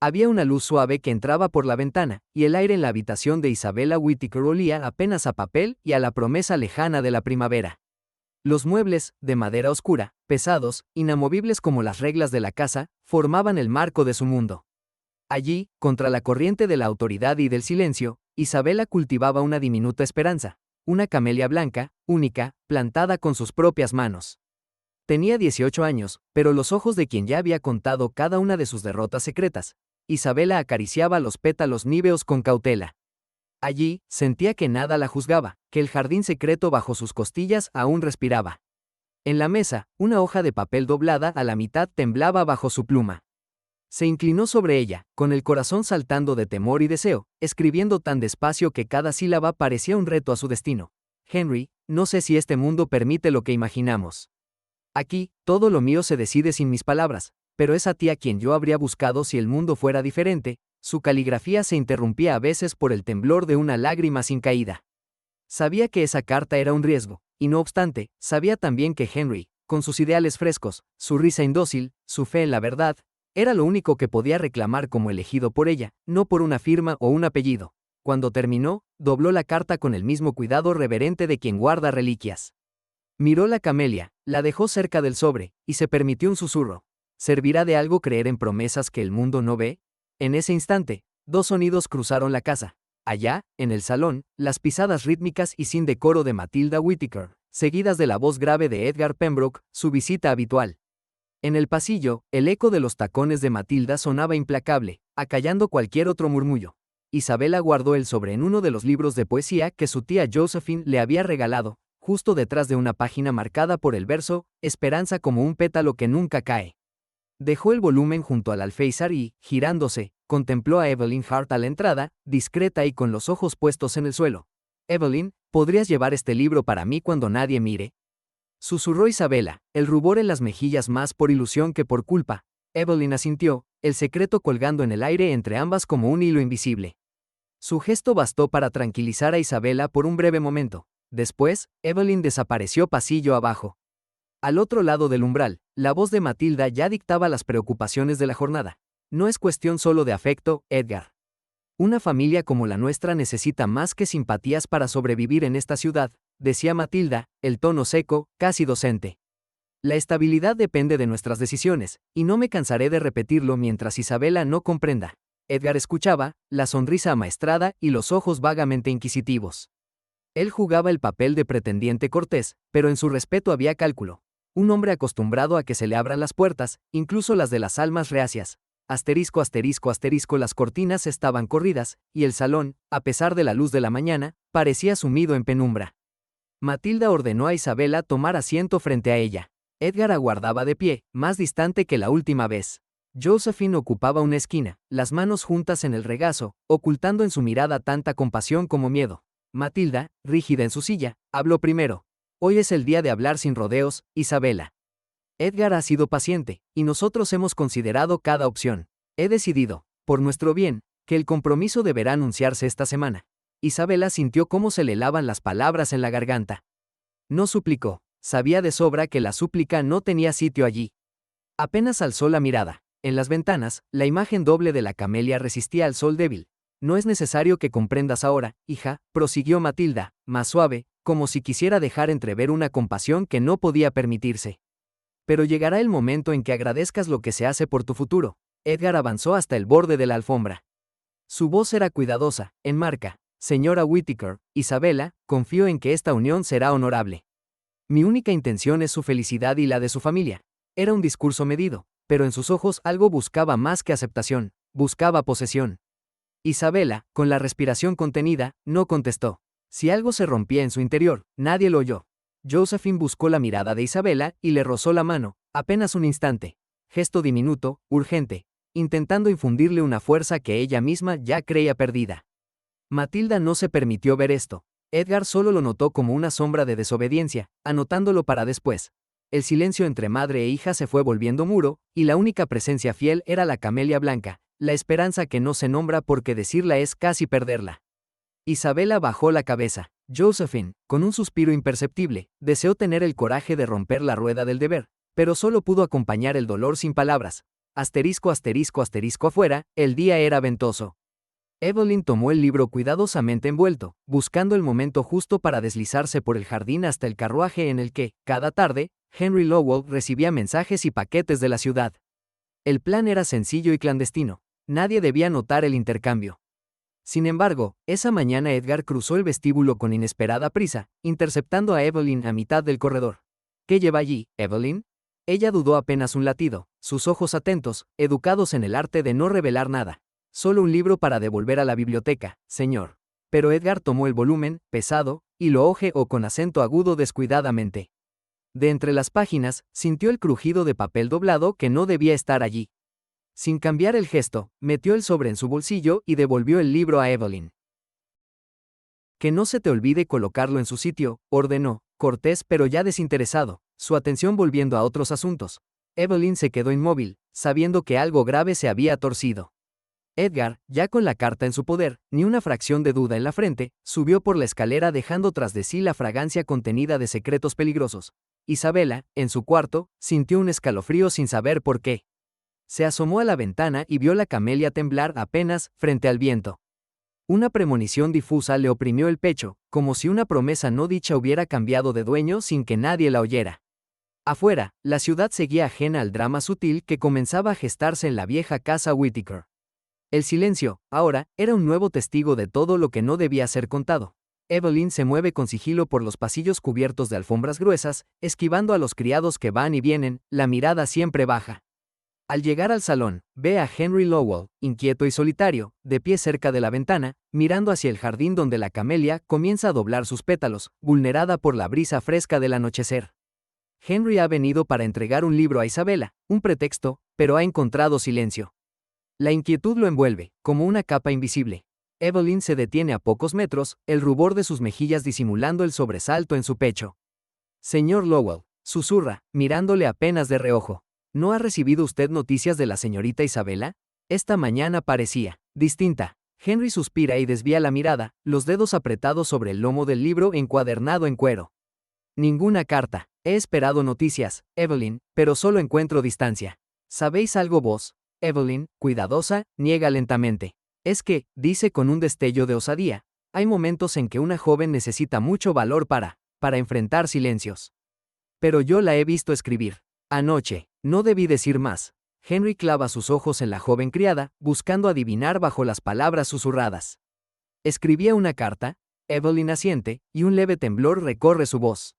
Había una luz suave que entraba por la ventana, y el aire en la habitación de Isabella Whittaker olía apenas a papel y a la promesa lejana de la primavera. Los muebles, de madera oscura, pesados, inamovibles como las reglas de la casa, formaban el marco de su mundo. Allí, contra la corriente de la autoridad y del silencio, Isabella cultivaba una diminuta esperanza, una camelia blanca, única, plantada con sus propias manos. Tenía 18 años, pero los ojos de quien ya había contado cada una de sus derrotas secretas. Isabella acariciaba los pétalos níveos con cautela. Allí, sentía que nada la juzgaba, que el jardín secreto bajo sus costillas aún respiraba. En la mesa, una hoja de papel doblada a la mitad temblaba bajo su pluma. Se inclinó sobre ella, con el corazón saltando de temor y deseo, escribiendo tan despacio que cada sílaba parecía un reto a su destino. Henry, no sé si este mundo permite lo que imaginamos. Aquí, todo lo mío se decide sin mis palabras, pero es a ti a quien yo habría buscado si el mundo fuera diferente. Su caligrafía se interrumpía a veces por el temblor de una lágrima sin caída. Sabía que esa carta era un riesgo, y no obstante, sabía también que Henry, con sus ideales frescos, su risa indócil, su fe en la verdad, era lo único que podía reclamar como elegido por ella, no por una firma o un apellido. Cuando terminó, dobló la carta con el mismo cuidado reverente de quien guarda reliquias. Miró la camelia, la dejó cerca del sobre, y se permitió un susurro. ¿Servirá de algo creer en promesas que el mundo no ve? En ese instante, dos sonidos cruzaron la casa. Allá, en el salón, las pisadas rítmicas y sin decoro de Matilda Whittaker, seguidas de la voz grave de Edgar Pembroke, su visita habitual. En el pasillo, el eco de los tacones de Matilda sonaba implacable, acallando cualquier otro murmullo. Isabella guardó el sobre en uno de los libros de poesía que su tía Josephine le había regalado, justo detrás de una página marcada por el verso, Esperanza como un pétalo que nunca cae. Dejó el volumen junto al alféizar y, girándose, contempló a Evelyn Hart a la entrada, discreta y con los ojos puestos en el suelo. «Evelyn, ¿podrías llevar este libro para mí cuando nadie mire?», susurró Isabella, el rubor en las mejillas más por ilusión que por culpa. Evelyn asintió, el secreto colgando en el aire entre ambas como un hilo invisible. Su gesto bastó para tranquilizar a Isabella por un breve momento. Después, Evelyn desapareció pasillo abajo. Al otro lado del umbral, la voz de Matilda ya dictaba las preocupaciones de la jornada. No es cuestión solo de afecto, Edgar. Una familia como la nuestra necesita más que simpatías para sobrevivir en esta ciudad, decía Matilda, el tono seco, casi docente. La estabilidad depende de nuestras decisiones, y no me cansaré de repetirlo mientras Isabella no comprenda. Edgar escuchaba, la sonrisa amaestrada y los ojos vagamente inquisitivos. Él jugaba el papel de pretendiente cortés, pero en su respeto había cálculo. Un hombre acostumbrado a que se le abran las puertas, incluso las de las almas reacias. Asterisco, asterisco, asterisco, las cortinas estaban corridas, y el salón, a pesar de la luz de la mañana, parecía sumido en penumbra. Matilda ordenó a Isabella tomar asiento frente a ella. Edgar aguardaba de pie, más distante que la última vez. Josephine ocupaba una esquina, las manos juntas en el regazo, ocultando en su mirada tanta compasión como miedo. Matilda, rígida en su silla, habló primero. «Hoy es el día de hablar sin rodeos, Isabella. Edgar ha sido paciente, y nosotros hemos considerado cada opción. He decidido, por nuestro bien, que el compromiso deberá anunciarse esta semana». Isabella sintió cómo se le helaban las palabras en la garganta. No suplicó, sabía de sobra que la súplica no tenía sitio allí. Apenas alzó la mirada. En las ventanas, la imagen doble de la camelia resistía al sol débil. «No es necesario que comprendas ahora, hija», prosiguió Matilda, más suave, como si quisiera dejar entrever una compasión que no podía permitirse. «Pero llegará el momento en que agradezcas lo que se hace por tu futuro». Edgar avanzó hasta el borde de la alfombra. Su voz era cuidadosa, en marca. «Señora Whittaker, Isabella, confío en que esta unión será honorable. Mi única intención es su felicidad y la de su familia». Era un discurso medido, pero en sus ojos algo buscaba más que aceptación, buscaba posesión. Isabella, con la respiración contenida, no contestó. Si algo se rompía en su interior, nadie lo oyó. Josephine buscó la mirada de Isabella y le rozó la mano, apenas un instante. Gesto diminuto, urgente, intentando infundirle una fuerza que ella misma ya creía perdida. Matilda no se permitió ver esto. Edgar solo lo notó como una sombra de desobediencia, anotándolo para después. El silencio entre madre e hija se fue volviendo muro, y la única presencia fiel era la camelia blanca, la esperanza que no se nombra porque decirla es casi perderla. Isabella bajó la cabeza. Josephine, con un suspiro imperceptible, deseó tener el coraje de romper la rueda del deber, pero solo pudo acompañar el dolor sin palabras. Asterisco asterisco asterisco afuera, el día era ventoso. Evelyn tomó el libro cuidadosamente envuelto, buscando el momento justo para deslizarse por el jardín hasta el carruaje en el que, cada tarde, Henry Lowell recibía mensajes y paquetes de la ciudad. El plan era sencillo y clandestino. Nadie debía notar el intercambio. Sin embargo, esa mañana Edgar cruzó el vestíbulo con inesperada prisa, interceptando a Evelyn a mitad del corredor. ¿Qué lleva allí, Evelyn? Ella dudó apenas un latido, sus ojos atentos, educados en el arte de no revelar nada. Solo un libro para devolver a la biblioteca, señor. Pero Edgar tomó el volumen, pesado, y lo hojeó con acento agudo descuidadamente. De entre las páginas, sintió el crujido de papel doblado que no debía estar allí. Sin cambiar el gesto, metió el sobre en su bolsillo y devolvió el libro a Evelyn. Que no se te olvide colocarlo en su sitio, ordenó, cortés pero ya desinteresado, su atención volviendo a otros asuntos. Evelyn se quedó inmóvil, sabiendo que algo grave se había torcido. Edgar, ya con la carta en su poder, ni una fracción de duda en la frente, subió por la escalera dejando tras de sí la fragancia contenida de secretos peligrosos. Isabela, en su cuarto, sintió un escalofrío sin saber por qué. Se asomó a la ventana y vio la camelia temblar apenas frente al viento. Una premonición difusa le oprimió el pecho, como si una promesa no dicha hubiera cambiado de dueño sin que nadie la oyera. Afuera, la ciudad seguía ajena al drama sutil que comenzaba a gestarse en la vieja casa Whittaker. El silencio, ahora, era un nuevo testigo de todo lo que no debía ser contado. Evelyn se mueve con sigilo por los pasillos cubiertos de alfombras gruesas, esquivando a los criados que van y vienen, la mirada siempre baja. Al llegar al salón, ve a Henry Lowell, inquieto y solitario, de pie cerca de la ventana, mirando hacia el jardín donde la camelia comienza a doblar sus pétalos, vulnerada por la brisa fresca del anochecer. Henry ha venido para entregar un libro a Isabela, un pretexto, pero ha encontrado silencio. La inquietud lo envuelve, como una capa invisible. Evelyn se detiene a pocos metros, el rubor de sus mejillas disimulando el sobresalto en su pecho. Señor Lowell, susurra, mirándole apenas de reojo. ¿No ha recibido usted noticias de la señorita Isabela? Esta mañana parecía distinta. Henry suspira y desvía la mirada, los dedos apretados sobre el lomo del libro encuadernado en cuero. Ninguna carta. He esperado noticias, Evelyn, pero solo encuentro distancia. ¿Sabéis algo vos? Evelyn, cuidadosa, niega lentamente. Es que, dice con un destello de osadía, hay momentos en que una joven necesita mucho valor para enfrentar silencios. Pero yo la he visto escribir. Anoche, no debí decir más. Henry clava sus ojos en la joven criada, buscando adivinar bajo las palabras susurradas. ¿Escribía una carta? Evelyn asiente, y un leve temblor recorre su voz.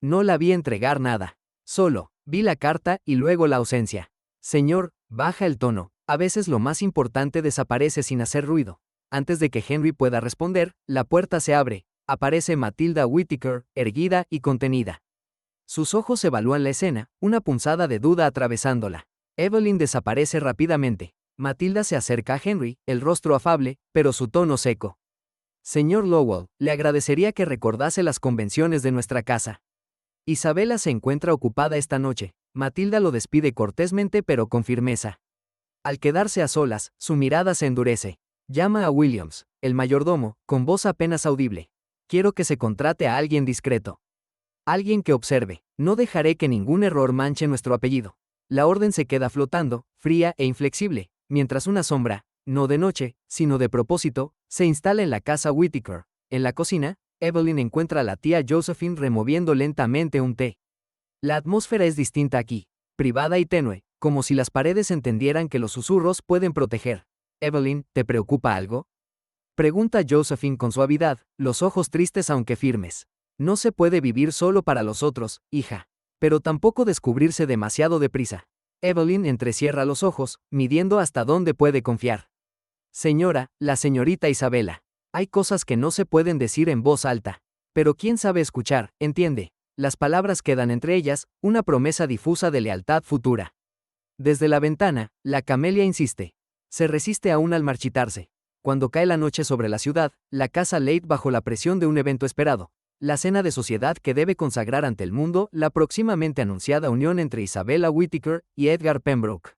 No la vi entregar nada. Solo, vi la carta y luego la ausencia. Señor, baja el tono. A veces lo más importante desaparece sin hacer ruido. Antes de que Henry pueda responder, la puerta se abre. Aparece Matilda Whittaker, erguida y contenida. Sus ojos evalúan la escena, una punzada de duda atravesándola. Evelyn desaparece rápidamente. Matilda se acerca a Henry, el rostro afable, pero su tono seco. Señor Lowell, le agradecería que recordase las convenciones de nuestra casa. Isabela se encuentra ocupada esta noche. Matilda lo despide cortésmente pero con firmeza. Al quedarse a solas, su mirada se endurece. Llama a Williams, el mayordomo, con voz apenas audible. Quiero que se contrate a alguien discreto. Alguien que observe. No dejaré que ningún error manche nuestro apellido. La orden se queda flotando, fría e inflexible, mientras una sombra, no de noche, sino de propósito, se instala en la casa Whittaker. En la cocina, Evelyn encuentra a la tía Josephine removiendo lentamente un té. La atmósfera es distinta aquí, privada y tenue, como si las paredes entendieran que los susurros pueden proteger. Evelyn, ¿te preocupa algo? Pregunta Josephine con suavidad, los ojos tristes aunque firmes. No se puede vivir solo para los otros, hija. Pero tampoco descubrirse demasiado deprisa. Evelyn entrecierra los ojos, midiendo hasta dónde puede confiar. Señora, la señorita Isabela. Hay cosas que no se pueden decir en voz alta. Pero quién sabe escuchar, entiende. Las palabras quedan entre ellas, una promesa difusa de lealtad futura. Desde la ventana, la camelia insiste. Se resiste aún al marchitarse. Cuando cae la noche sobre la ciudad, la casa Late bajo la presión de un evento esperado. La cena de sociedad que debe consagrar ante el mundo la próximamente anunciada unión entre Isabella Whittaker y Edgar Pembroke.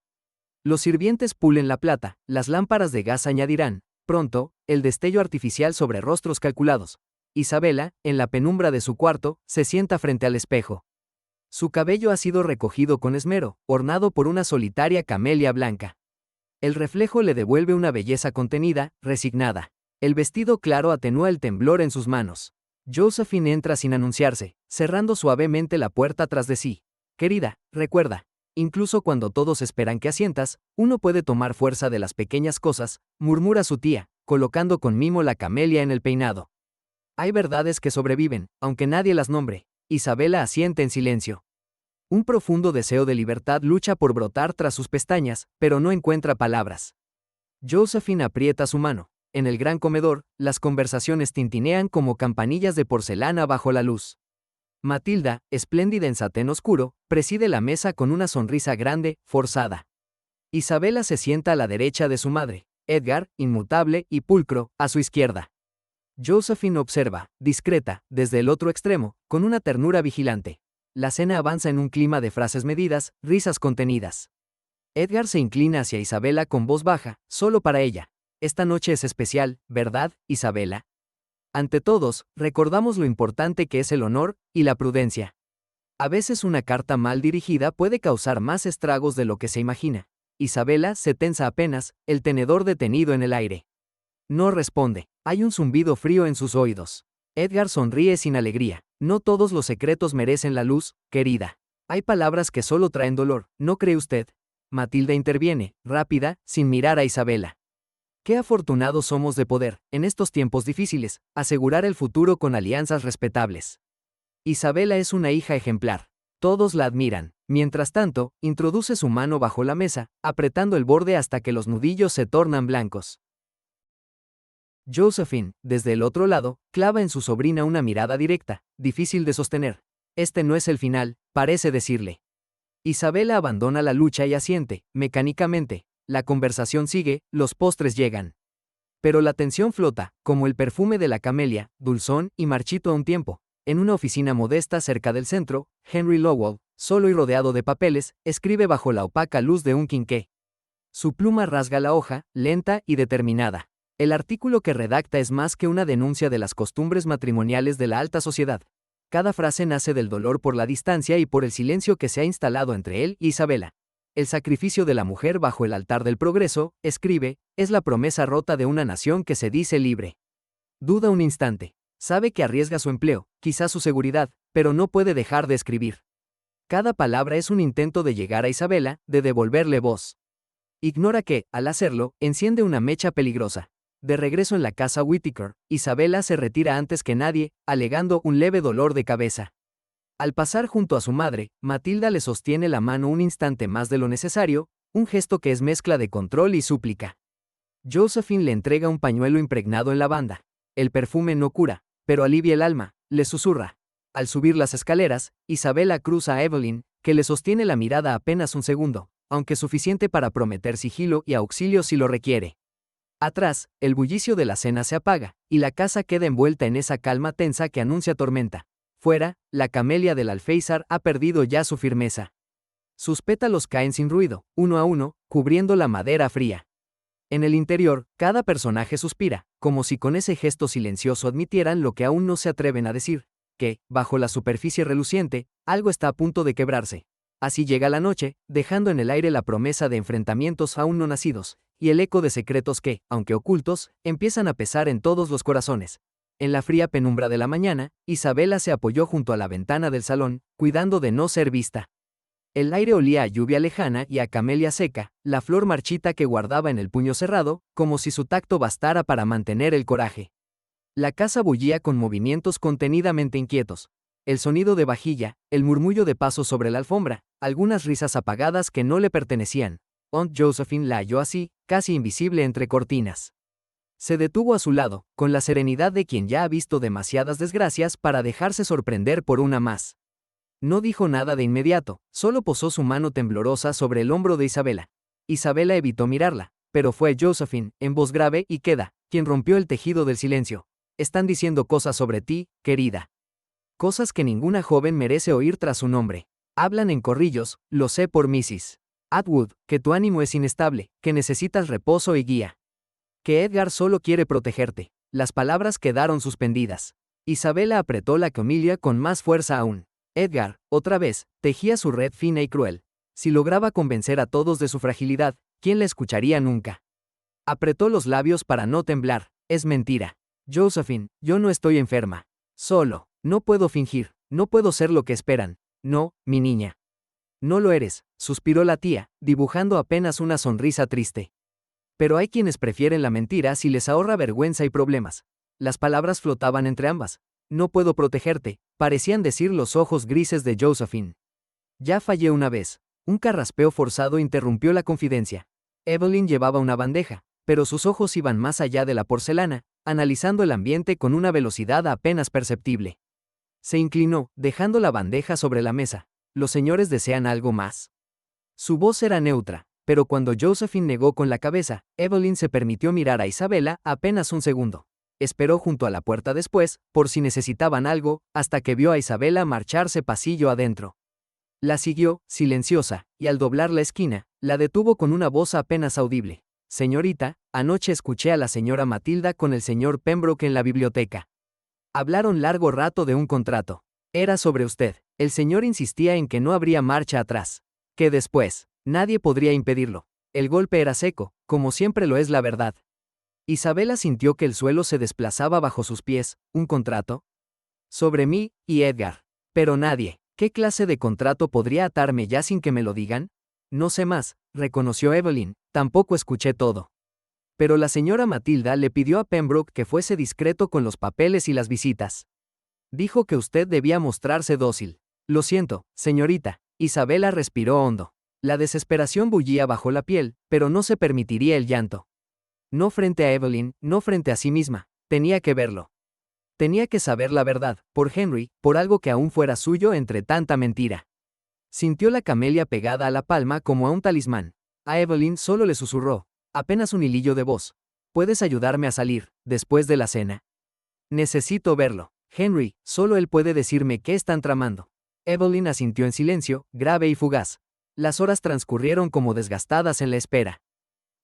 Los sirvientes pulen la plata, las lámparas de gas añadirán, pronto, el destello artificial sobre rostros calculados. Isabella, en la penumbra de su cuarto, se sienta frente al espejo. Su cabello ha sido recogido con esmero, ornado por una solitaria camelia blanca. El reflejo le devuelve una belleza contenida, resignada. El vestido claro atenúa el temblor en sus manos. Josephine entra sin anunciarse, cerrando suavemente la puerta tras de sí. Querida, recuerda, incluso cuando todos esperan que asientas, uno puede tomar fuerza de las pequeñas cosas, murmura su tía, colocando con mimo la camelia en el peinado. Hay verdades que sobreviven, aunque nadie las nombre. Isabela asiente en silencio. Un profundo deseo de libertad lucha por brotar tras sus pestañas, pero no encuentra palabras. Josephine aprieta su mano. En el gran comedor, las conversaciones tintinean como campanillas de porcelana bajo la luz. Matilda, espléndida en satén oscuro, preside la mesa con una sonrisa grande, forzada. Isabela se sienta a la derecha de su madre. Edgar, inmutable y pulcro, a su izquierda. Josephine observa, discreta, desde el otro extremo, con una ternura vigilante. La cena avanza en un clima de frases medidas, risas contenidas. Edgar se inclina hacia Isabela con voz baja, solo para ella. Esta noche es especial, ¿verdad, Isabela? Ante todos, recordamos lo importante que es el honor y la prudencia. A veces una carta mal dirigida puede causar más estragos de lo que se imagina. Isabela se tensa apenas, el tenedor detenido en el aire. No responde. Hay un zumbido frío en sus oídos. Edgar sonríe sin alegría. No todos los secretos merecen la luz, querida. Hay palabras que solo traen dolor, ¿no cree usted? Matilda interviene, rápida, sin mirar a Isabela. Qué afortunados somos de poder, en estos tiempos difíciles, asegurar el futuro con alianzas respetables. Isabela es una hija ejemplar. Todos la admiran. Mientras tanto, introduce su mano bajo la mesa, apretando el borde hasta que los nudillos se tornan blancos. Josephine, desde el otro lado, clava en su sobrina una mirada directa, difícil de sostener. Este no es el final, parece decirle. Isabela abandona la lucha y asiente, mecánicamente. La conversación sigue, los postres llegan. Pero la tensión flota, como el perfume de la camelia, dulzón y marchito a un tiempo. En una oficina modesta cerca del centro, Henry Lowell, solo y rodeado de papeles, escribe bajo la opaca luz de un quinqué. Su pluma rasga la hoja, lenta y determinada. El artículo que redacta es más que una denuncia de las costumbres matrimoniales de la alta sociedad. Cada frase nace del dolor por la distancia y por el silencio que se ha instalado entre él y Isabela. El sacrificio de la mujer bajo el altar del progreso, escribe, es la promesa rota de una nación que se dice libre. Duda un instante. Sabe que arriesga su empleo, quizás su seguridad, pero no puede dejar de escribir. Cada palabra es un intento de llegar a Isabela, de devolverle voz. Ignora que, al hacerlo, enciende una mecha peligrosa. De regreso en la casa Whittaker, Isabela se retira antes que nadie, alegando un leve dolor de cabeza. Al pasar junto a su madre, Matilda le sostiene la mano un instante más de lo necesario, un gesto que es mezcla de control y súplica. Josephine le entrega un pañuelo impregnado en lavanda. El perfume no cura, pero alivia el alma, le susurra. Al subir las escaleras, Isabela cruza a Evelyn, que le sostiene la mirada apenas un segundo, aunque suficiente para prometer sigilo y auxilio si lo requiere. Atrás, el bullicio de la cena se apaga, y la casa queda envuelta en esa calma tensa que anuncia tormenta. Fuera, la camelia del alféizar ha perdido ya su firmeza. Sus pétalos caen sin ruido, uno a uno, cubriendo la madera fría. En el interior, cada personaje suspira, como si con ese gesto silencioso admitieran lo que aún no se atreven a decir, que, bajo la superficie reluciente, algo está a punto de quebrarse. Así llega la noche, dejando en el aire la promesa de enfrentamientos aún no nacidos, y el eco de secretos que, aunque ocultos, empiezan a pesar en todos los corazones. En la fría penumbra de la mañana, Isabela se apoyó junto a la ventana del salón, cuidando de no ser vista. El aire olía a lluvia lejana y a camelia seca, la flor marchita que guardaba en el puño cerrado, como si su tacto bastara para mantener el coraje. La casa bullía con movimientos contenidamente inquietos. El sonido de vajilla, el murmullo de pasos sobre la alfombra, algunas risas apagadas que no le pertenecían. Aunt Josephine la halló así, casi invisible entre cortinas. Se detuvo a su lado, con la serenidad de quien ya ha visto demasiadas desgracias para dejarse sorprender por una más. No dijo nada de inmediato, solo posó su mano temblorosa sobre el hombro de Isabela. Isabela evitó mirarla, pero fue Josephine, en voz grave y queda, quien rompió el tejido del silencio. Están diciendo cosas sobre ti, querida. Cosas que ninguna joven merece oír tras su nombre. Hablan en corrillos, lo sé por Mrs. Atwood, que tu ánimo es inestable, que necesitas reposo y guía. Que Edgar solo quiere protegerte. Las palabras quedaron suspendidas. Isabela apretó la camilla con más fuerza aún. Edgar, otra vez, tejía su red fina y cruel. Si lograba convencer a todos de su fragilidad, ¿quién la escucharía nunca? Apretó los labios para no temblar. Es mentira. Josephine, yo no estoy enferma. Solo, no puedo fingir, no puedo ser lo que esperan. No, mi niña. No lo eres, suspiró la tía, dibujando apenas una sonrisa triste. Pero hay quienes prefieren la mentira si les ahorra vergüenza y problemas. Las palabras flotaban entre ambas. No puedo protegerte, parecían decir los ojos grises de Josephine. Ya fallé una vez. Un carraspeo forzado interrumpió la confidencia. Evelyn llevaba una bandeja, pero sus ojos iban más allá de la porcelana, analizando el ambiente con una velocidad apenas perceptible. Se inclinó, dejando la bandeja sobre la mesa. ¿Los señores desean algo más? Su voz era neutra, pero cuando Josephine negó con la cabeza, Evelyn se permitió mirar a Isabella apenas un segundo. Esperó junto a la puerta después, por si necesitaban algo, hasta que vio a Isabella marcharse pasillo adentro. La siguió, silenciosa, y al doblar la esquina, la detuvo con una voz apenas audible. Señorita, anoche escuché a la señora Matilda con el señor Pembroke en la biblioteca. Hablaron largo rato de un contrato. Era sobre usted. El señor insistía en que no habría marcha atrás. Que después, nadie podría impedirlo. El golpe era seco, como siempre lo es la verdad. Isabella sintió que el suelo se desplazaba bajo sus pies. ¿Un contrato? Sobre mí y Edgar. Pero nadie. ¿Qué clase de contrato podría atarme ya sin que me lo digan? No sé más, reconoció Evelyn, tampoco escuché todo. Pero la señora Matilda le pidió a Pembroke que fuese discreto con los papeles y las visitas. Dijo que usted debía mostrarse dócil. Lo siento, señorita. Isabella respiró hondo. La desesperación bullía bajo la piel, pero no se permitiría el llanto. No frente a Evelyn, no frente a sí misma. Tenía que verlo. Tenía que saber la verdad, por Henry, por algo que aún fuera suyo entre tanta mentira. Sintió la camelia pegada a la palma como a un talismán. A Evelyn solo le susurró, apenas un hilillo de voz. ¿Puedes ayudarme a salir, después de la cena? Necesito verlo. Henry, solo él puede decirme qué están tramando. Evelyn asintió en silencio, grave y fugaz. Las horas transcurrieron como desgastadas en la espera.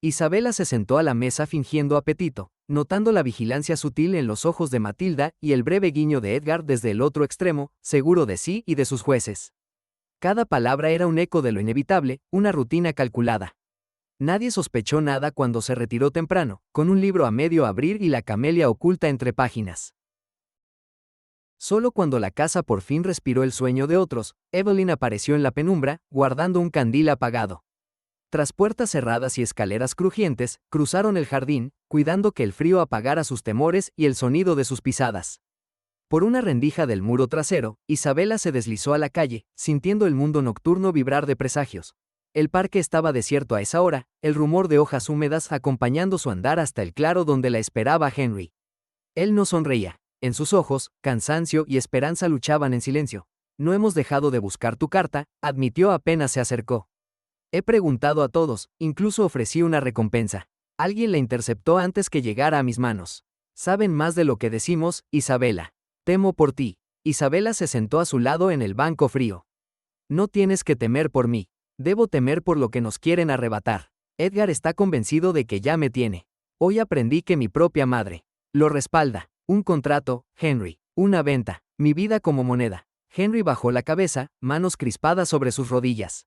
Isabella se sentó a la mesa fingiendo apetito, notando la vigilancia sutil en los ojos de Matilda y el breve guiño de Edgar desde el otro extremo, seguro de sí y de sus jueces. Cada palabra era un eco de lo inevitable, una rutina calculada. Nadie sospechó nada cuando se retiró temprano, con un libro a medio abrir y la camelia oculta entre páginas. Solo cuando la casa por fin respiró el sueño de otros, Evelyn apareció en la penumbra, guardando un candil apagado. Tras puertas cerradas y escaleras crujientes, cruzaron el jardín, cuidando que el frío apagara sus temores y el sonido de sus pisadas. Por una rendija del muro trasero, Isabella se deslizó a la calle, sintiendo el mundo nocturno vibrar de presagios. El parque estaba desierto a esa hora, el rumor de hojas húmedas acompañando su andar hasta el claro donde la esperaba Henry. Él no sonreía. En sus ojos, cansancio y esperanza luchaban en silencio. No hemos dejado de buscar tu carta, admitió apenas se acercó. He preguntado a todos, incluso ofrecí una recompensa. Alguien la interceptó antes que llegara a mis manos. Saben más de lo que decimos, Isabella. Temo por ti. Isabella se sentó a su lado en el banco frío. No tienes que temer por mí. Debo temer por lo que nos quieren arrebatar. Edgar está convencido de que ya me tiene. Hoy aprendí que mi propia madre lo respalda. Un contrato, Henry. Una venta. Mi vida como moneda. Henry bajó la cabeza, manos crispadas sobre sus rodillas.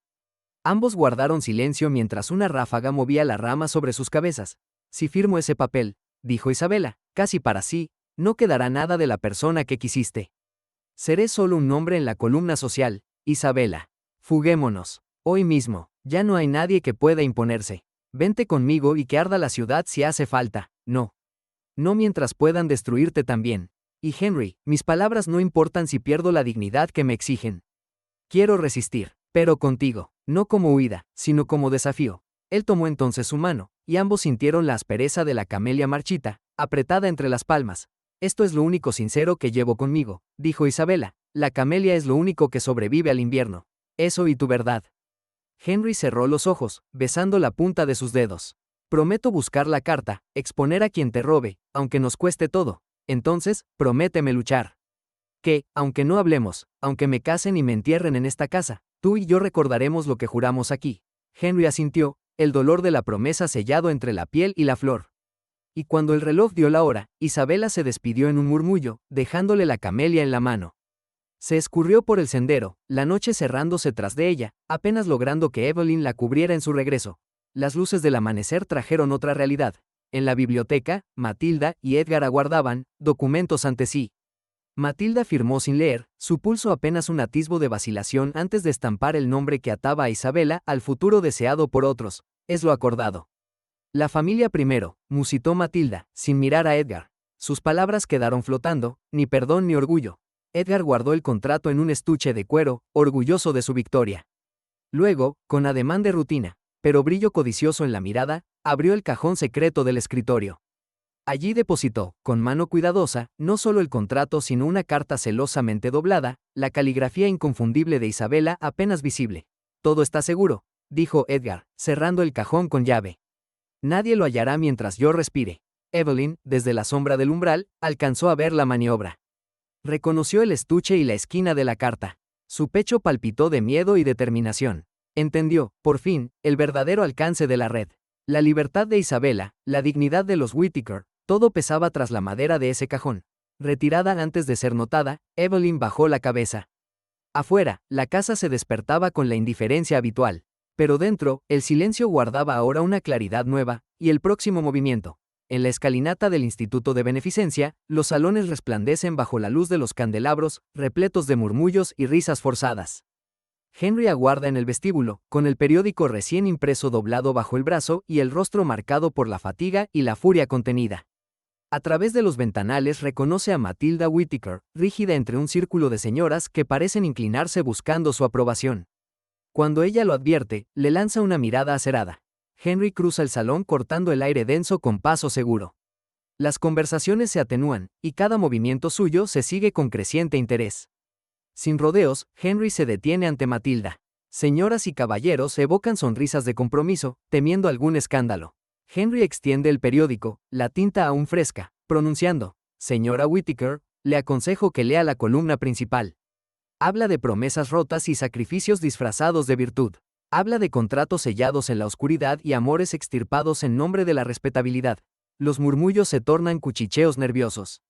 Ambos guardaron silencio mientras una ráfaga movía la rama sobre sus cabezas. Si firmo ese papel, dijo Isabella, casi para sí, no quedará nada de la persona que quisiste. Seré solo un nombre en la columna social, Isabella. Fuguémonos. Hoy mismo, ya no hay nadie que pueda imponerse. Vente conmigo y que arda la ciudad si hace falta. No. No mientras puedan destruirte también. Y Henry, mis palabras no importan si pierdo la dignidad que me exigen. Quiero resistir, pero contigo. No como huida, sino como desafío. Él tomó entonces su mano, y ambos sintieron la aspereza de la camelia marchita, apretada entre las palmas. Esto es lo único sincero que llevo conmigo, dijo Isabella. La camelia es lo único que sobrevive al invierno. Eso y tu verdad. Henry cerró los ojos, besando la punta de sus dedos. Prometo buscar la carta, exponer a quien te robe, aunque nos cueste todo. Entonces, prométeme luchar. Que, aunque no hablemos, aunque me casen y me entierren en esta casa, tú y yo recordaremos lo que juramos aquí. Henry asintió, el dolor de la promesa sellado entre la piel y la flor. Y cuando el reloj dio la hora, Isabella se despidió en un murmullo, dejándole la camelia en la mano. Se escurrió por el sendero, la noche cerrándose tras de ella, apenas logrando que Evelyn la cubriera en su regreso. Las luces del amanecer trajeron otra realidad. En la biblioteca, Matilda y Edgar aguardaban, documentos ante sí. Matilda firmó sin leer, su pulso apenas un atisbo de vacilación antes de estampar el nombre que ataba a Isabela al futuro deseado por otros. Es lo acordado. La familia primero, musitó Matilda, sin mirar a Edgar. Sus palabras quedaron flotando, ni perdón ni orgullo. Edgar guardó el contrato en un estuche de cuero, orgulloso de su victoria. Luego, con ademán de rutina, pero brillo codicioso en la mirada, abrió el cajón secreto del escritorio. Allí depositó, con mano cuidadosa, no solo el contrato sino una carta celosamente doblada, la caligrafía inconfundible de Isabela apenas visible. Todo está seguro, dijo Edgar, cerrando el cajón con llave. Nadie lo hallará mientras yo respire. Evelyn, desde la sombra del umbral, alcanzó a ver la maniobra. Reconoció el estuche y la esquina de la carta. Su pecho palpitó de miedo y determinación. Entendió, por fin, el verdadero alcance de la red. La libertad de Isabela, la dignidad de los Whittaker, todo pesaba tras la madera de ese cajón. Retirada antes de ser notada, Evelyn bajó la cabeza. Afuera, la casa se despertaba con la indiferencia habitual. Pero dentro, el silencio guardaba ahora una claridad nueva, y el próximo movimiento. En la escalinata del Instituto de Beneficencia, los salones resplandecen bajo la luz de los candelabros, repletos de murmullos y risas forzadas. Henry aguarda en el vestíbulo, con el periódico recién impreso doblado bajo el brazo y el rostro marcado por la fatiga y la furia contenida. A través de los ventanales reconoce a Matilda Whittaker, rígida entre un círculo de señoras que parecen inclinarse buscando su aprobación. Cuando ella lo advierte, le lanza una mirada acerada. Henry cruza el salón cortando el aire denso con paso seguro. Las conversaciones se atenúan, y cada movimiento suyo se sigue con creciente interés. Sin rodeos, Henry se detiene ante Matilda. Señoras y caballeros evocan sonrisas de compromiso, temiendo algún escándalo. Henry extiende el periódico, la tinta aún fresca, pronunciando: «Señora Whittaker, le aconsejo que lea la columna principal». Habla de promesas rotas y sacrificios disfrazados de virtud. Habla de contratos sellados en la oscuridad y amores extirpados en nombre de la respetabilidad. Los murmullos se tornan cuchicheos nerviosos.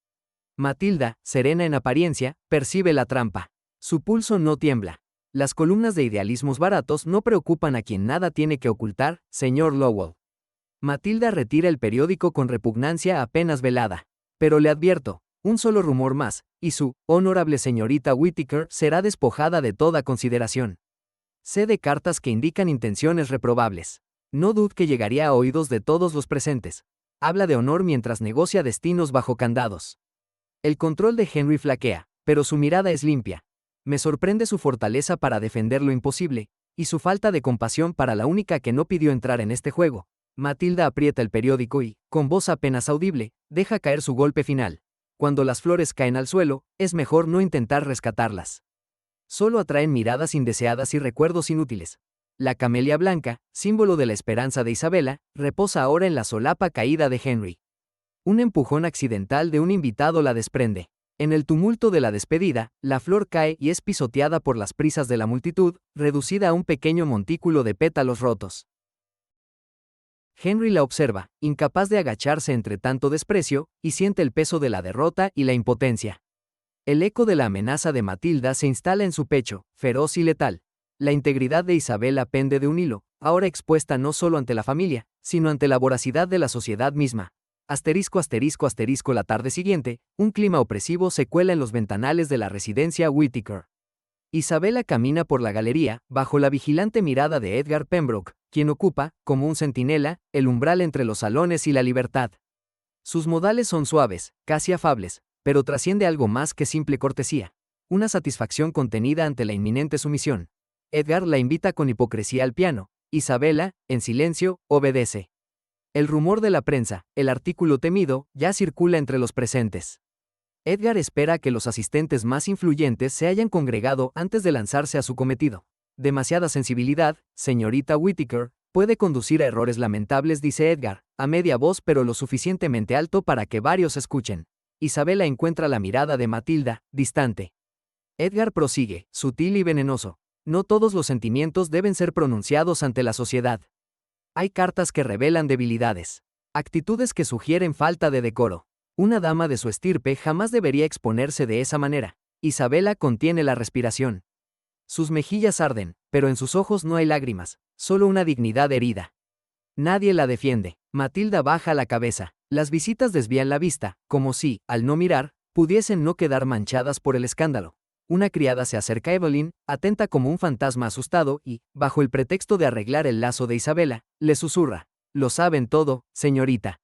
Matilda, serena en apariencia, percibe la trampa. Su pulso no tiembla. Las columnas de idealismos baratos no preocupan a quien nada tiene que ocultar, señor Lowell. Matilda retira el periódico con repugnancia apenas velada. Pero le advierto, un solo rumor más, y su honorable señorita Whittaker será despojada de toda consideración. Sé de cartas que indican intenciones reprobables. No dude que llegaría a oídos de todos los presentes. Habla de honor mientras negocia destinos bajo candados. El control de Henry flaquea, pero su mirada es limpia. Me sorprende su fortaleza para defender lo imposible, y su falta de compasión para la única que no pidió entrar en este juego. Matilda aprieta el periódico y, con voz apenas audible, deja caer su golpe final. Cuando las flores caen al suelo, es mejor no intentar rescatarlas. Solo atraen miradas indeseadas y recuerdos inútiles. La camelia blanca, símbolo de la esperanza de Isabela, reposa ahora en la solapa caída de Henry. Un empujón accidental de un invitado la desprende. En el tumulto de la despedida, la flor cae y es pisoteada por las prisas de la multitud, reducida a un pequeño montículo de pétalos rotos. Henry la observa, incapaz de agacharse entre tanto desprecio, y siente el peso de la derrota y la impotencia. El eco de la amenaza de Matilda se instala en su pecho, feroz y letal. La integridad de Isabela pende de un hilo, ahora expuesta no solo ante la familia, sino ante la voracidad de la sociedad misma. Asterisco asterisco asterisco. La tarde siguiente, un clima opresivo se cuela en los ventanales de la residencia Whittaker. Isabela camina por la galería, bajo la vigilante mirada de Edgar Pembroke, quien ocupa, como un centinela, el umbral entre los salones y la libertad. Sus modales son suaves, casi afables, pero trasciende algo más que simple cortesía. Una satisfacción contenida ante la inminente sumisión. Edgar la invita con hipocresía al piano. Isabela, en silencio, obedece. El rumor de la prensa, el artículo temido, ya circula entre los presentes. Edgar espera que los asistentes más influyentes se hayan congregado antes de lanzarse a su cometido. Demasiada sensibilidad, señorita Whittaker, puede conducir a errores lamentables, dice Edgar, a media voz pero lo suficientemente alto para que varios escuchen. Isabela encuentra la mirada de Matilda, distante. Edgar prosigue, sutil y venenoso. No todos los sentimientos deben ser pronunciados ante la sociedad. Hay cartas que revelan debilidades. Actitudes que sugieren falta de decoro. Una dama de su estirpe jamás debería exponerse de esa manera. Isabela contiene la respiración. Sus mejillas arden, pero en sus ojos no hay lágrimas, solo una dignidad herida. Nadie la defiende. Matilda baja la cabeza. Las visitas desvían la vista, como si, al no mirar, pudiesen no quedar manchadas por el escándalo. Una criada se acerca a Evelyn, atenta como un fantasma asustado y, bajo el pretexto de arreglar el lazo de Isabela, le susurra: «Lo saben todo, señorita.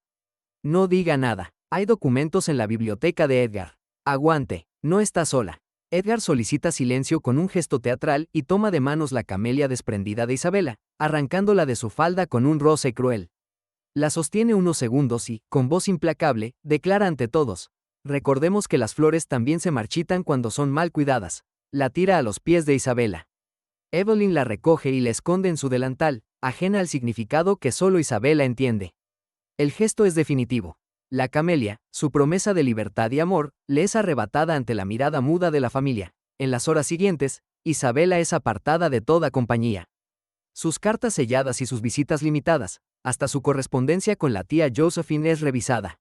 No diga nada. Hay documentos en la biblioteca de Edgar. Aguante, no está sola». Edgar solicita silencio con un gesto teatral y toma de manos la camelia desprendida de Isabela, arrancándola de su falda con un roce cruel. La sostiene unos segundos y, con voz implacable, declara ante todos: «Recordemos que las flores también se marchitan cuando son mal cuidadas». La tira a los pies de Isabela. Evelyn la recoge y la esconde en su delantal, ajena al significado que solo Isabela entiende. El gesto es definitivo. La camelia, su promesa de libertad y amor, le es arrebatada ante la mirada muda de la familia. En las horas siguientes, Isabela es apartada de toda compañía. Sus cartas selladas y sus visitas limitadas, hasta su correspondencia con la tía Josephine es revisada.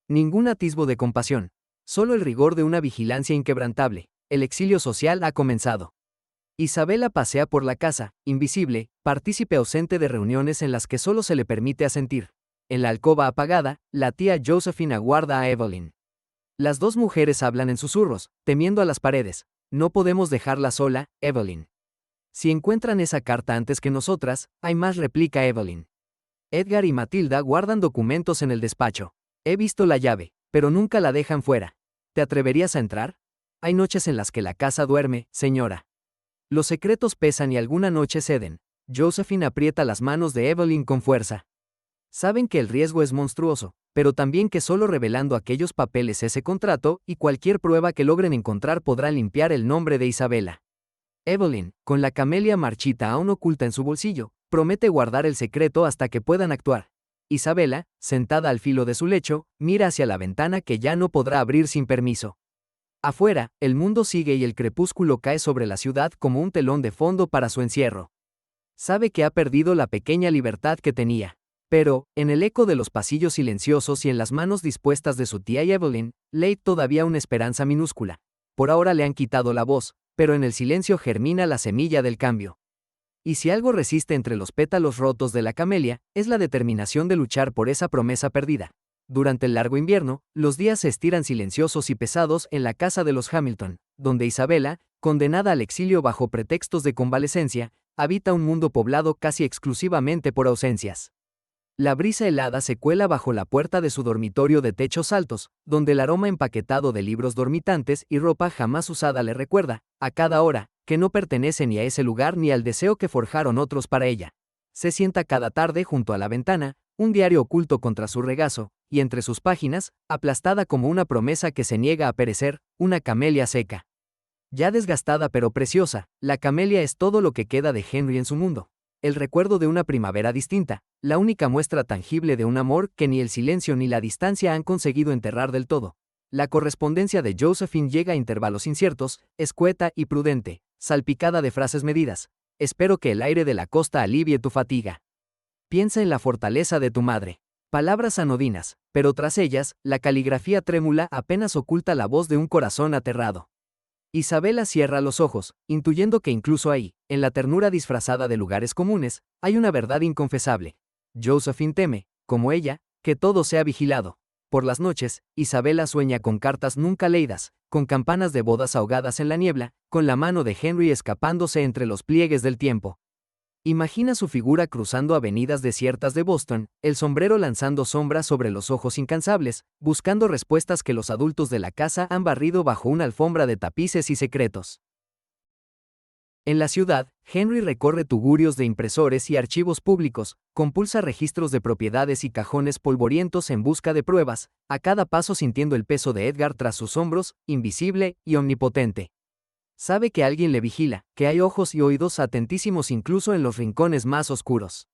Ningún atisbo de compasión, solo el rigor de una vigilancia inquebrantable. El exilio social ha comenzado. Isabela pasea por la casa, invisible, partícipe ausente de reuniones en las que solo se le permite asentir. En la alcoba apagada, la tía Josephine aguarda a Evelyn. Las dos mujeres hablan en susurros, temiendo a las paredes. «No podemos dejarla sola, Evelyn. Si encuentran esa carta antes que nosotras, hay más», replica Evelyn. Edgar y Matilda guardan documentos en el despacho. «He visto la llave, pero nunca la dejan fuera. ¿Te atreverías a entrar? Hay noches en las que la casa duerme, señora». Los secretos pesan y alguna noche ceden. Josephine aprieta las manos de Evelyn con fuerza. Saben que el riesgo es monstruoso, pero también que solo revelando aquellos papeles, ese contrato y cualquier prueba que logren encontrar podrán limpiar el nombre de Isabela. Evelyn, con la camelia marchita aún oculta en su bolsillo, promete guardar el secreto hasta que puedan actuar. Isabela, sentada al filo de su lecho, mira hacia la ventana que ya no podrá abrir sin permiso. Afuera, el mundo sigue y el crepúsculo cae sobre la ciudad como un telón de fondo para su encierro. Sabe que ha perdido la pequeña libertad que tenía. Pero, en el eco de los pasillos silenciosos y en las manos dispuestas de su tía y Evelyn, late todavía una esperanza minúscula. Por ahora le han quitado la voz, pero en el silencio germina la semilla del cambio. Y si algo resiste entre los pétalos rotos de la camelia, es la determinación de luchar por esa promesa perdida. Durante el largo invierno, los días se estiran silenciosos y pesados en la casa de los Hamilton, donde Isabela, condenada al exilio bajo pretextos de convalecencia, habita un mundo poblado casi exclusivamente por ausencias. La brisa helada se cuela bajo la puerta de su dormitorio de techos altos, donde el aroma empaquetado de libros dormitantes y ropa jamás usada le recuerda, a cada hora, que no pertenece ni a ese lugar ni al deseo que forjaron otros para ella. Se sienta cada tarde junto a la ventana, un diario oculto contra su regazo, y entre sus páginas, aplastada como una promesa que se niega a perecer, una camelia seca. Ya desgastada pero preciosa, la camelia es todo lo que queda de Henry en su mundo. El recuerdo de una primavera distinta, la única muestra tangible de un amor que ni el silencio ni la distancia han conseguido enterrar del todo. La correspondencia de Josephine llega a intervalos inciertos, escueta y prudente, salpicada de frases medidas. «Espero que el aire de la costa alivie tu fatiga. Piensa en la fortaleza de tu madre». Palabras anodinas, pero tras ellas, la caligrafía trémula apenas oculta la voz de un corazón aterrado. Isabela cierra los ojos, intuyendo que incluso ahí, en la ternura disfrazada de lugares comunes, hay una verdad inconfesable. Josephine teme, como ella, que todo sea vigilado. Por las noches, Isabela sueña con cartas nunca leídas, con campanas de bodas ahogadas en la niebla, con la mano de Henry escapándose entre los pliegues del tiempo. Imagina su figura cruzando avenidas desiertas de Boston, el sombrero lanzando sombras sobre los ojos incansables, buscando respuestas que los adultos de la casa han barrido bajo una alfombra de tapices y secretos. En la ciudad, Henry recorre tugurios de impresores y archivos públicos, compulsa registros de propiedades y cajones polvorientos en busca de pruebas, a cada paso sintiendo el peso de Edgar tras sus hombros, invisible y omnipotente. Sabe que alguien le vigila, que hay ojos y oídos atentísimos incluso en los rincones más oscuros.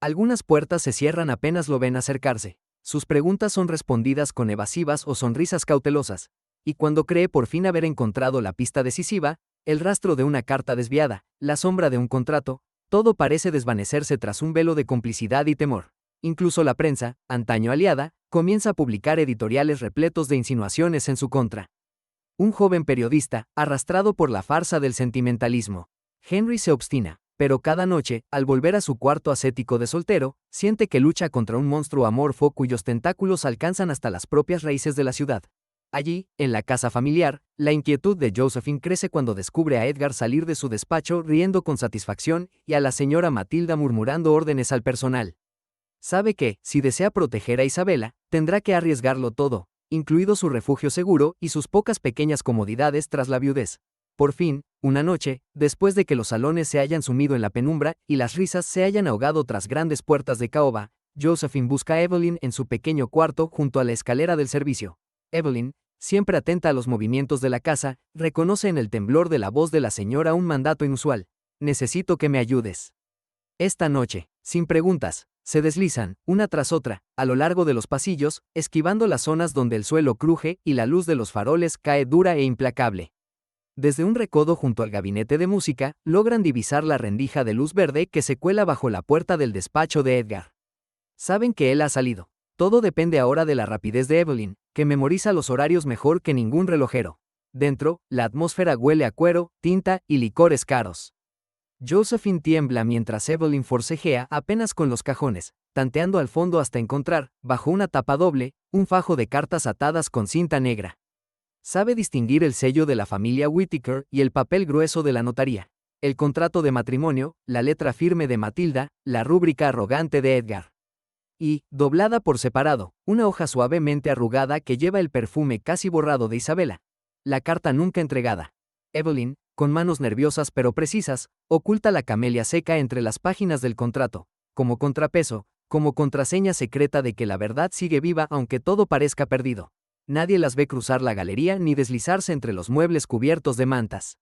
Algunas puertas se cierran apenas lo ven acercarse. Sus preguntas son respondidas con evasivas o sonrisas cautelosas. Y cuando cree por fin haber encontrado la pista decisiva, el rastro de una carta desviada, la sombra de un contrato, todo parece desvanecerse tras un velo de complicidad y temor. Incluso la prensa, antaño aliada, comienza a publicar editoriales repletos de insinuaciones en su contra. Un joven periodista, arrastrado por la farsa del sentimentalismo. Henry se obstina, pero cada noche, al volver a su cuarto ascético de soltero, siente que lucha contra un monstruo amorfo cuyos tentáculos alcanzan hasta las propias raíces de la ciudad. Allí, en la casa familiar, la inquietud de Josephine crece cuando descubre a Edgar salir de su despacho riendo con satisfacción y a la señora Matilda murmurando órdenes al personal. Sabe que, si desea proteger a Isabela, tendrá que arriesgarlo todo, incluido su refugio seguro y sus pocas pequeñas comodidades tras la viudez. Por fin, una noche, después de que los salones se hayan sumido en la penumbra y las risas se hayan ahogado tras grandes puertas de caoba, Josephine busca a Evelyn en su pequeño cuarto junto a la escalera del servicio. Evelyn, siempre atenta a los movimientos de la casa, reconoce en el temblor de la voz de la señora un mandato inusual. Necesito que me ayudes. Esta noche, sin preguntas, se deslizan, una tras otra, a lo largo de los pasillos, esquivando las zonas donde el suelo cruje y la luz de los faroles cae dura e implacable. Desde un recodo junto al gabinete de música, logran divisar la rendija de luz verde que se cuela bajo la puerta del despacho de Edgar. Saben que él ha salido. Todo depende ahora de la rapidez de Evelyn, que memoriza los horarios mejor que ningún relojero. Dentro, la atmósfera huele a cuero, tinta y licores caros. Josephine tiembla mientras Evelyn forcejea apenas con los cajones, tanteando al fondo hasta encontrar, bajo una tapa doble, un fajo de cartas atadas con cinta negra. Sabe distinguir el sello de la familia Whittaker y el papel grueso de la notaría, el contrato de matrimonio, la letra firme de Matilda, la rúbrica arrogante de Edgar. Y, doblada por separado, una hoja suavemente arrugada que lleva el perfume casi borrado de Isabela. La carta nunca entregada. Evelyn, con manos nerviosas pero precisas, oculta la camelia seca entre las páginas del contrato, como contrapeso, como contraseña secreta de que la verdad sigue viva aunque todo parezca perdido. Nadie las ve cruzar la galería ni deslizarse entre los muebles cubiertos de mantas.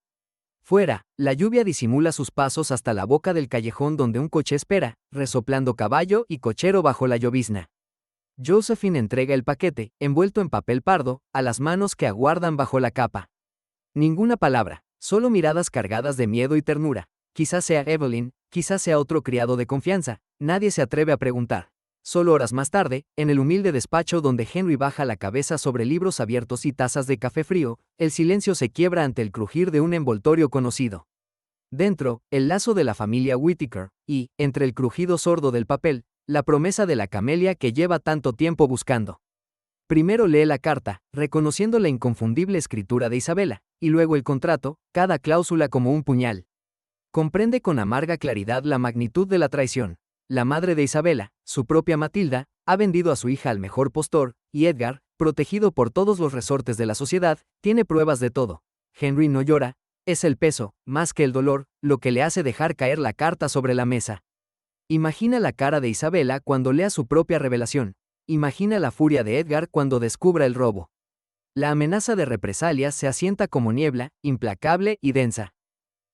Fuera, la lluvia disimula sus pasos hasta la boca del callejón donde un coche espera, resoplando caballo y cochero bajo la llovizna. Josephine entrega el paquete, envuelto en papel pardo, a las manos que aguardan bajo la capa. Ninguna palabra, solo miradas cargadas de miedo y ternura. Quizás sea Evelyn, quizás sea otro criado de confianza, nadie se atreve a preguntar. Solo horas más tarde, en el humilde despacho donde Henry baja la cabeza sobre libros abiertos y tazas de café frío, el silencio se quiebra ante el crujir de un envoltorio conocido. Dentro, el lazo de la familia Whittaker, y, entre el crujido sordo del papel, la promesa de la camelia que lleva tanto tiempo buscando. Primero lee la carta, reconociendo la inconfundible escritura de Isabela, y luego el contrato, cada cláusula como un puñal. Comprende con amarga claridad la magnitud de la traición. La madre de Isabela, su propia Matilda, ha vendido a su hija al mejor postor, y Edgar, protegido por todos los resortes de la sociedad, tiene pruebas de todo. Henry no llora, es el peso, más que el dolor, lo que le hace dejar caer la carta sobre la mesa. Imagina la cara de Isabela cuando lea su propia revelación. Imagina la furia de Edgar cuando descubra el robo. La amenaza de represalias se asienta como niebla, implacable y densa.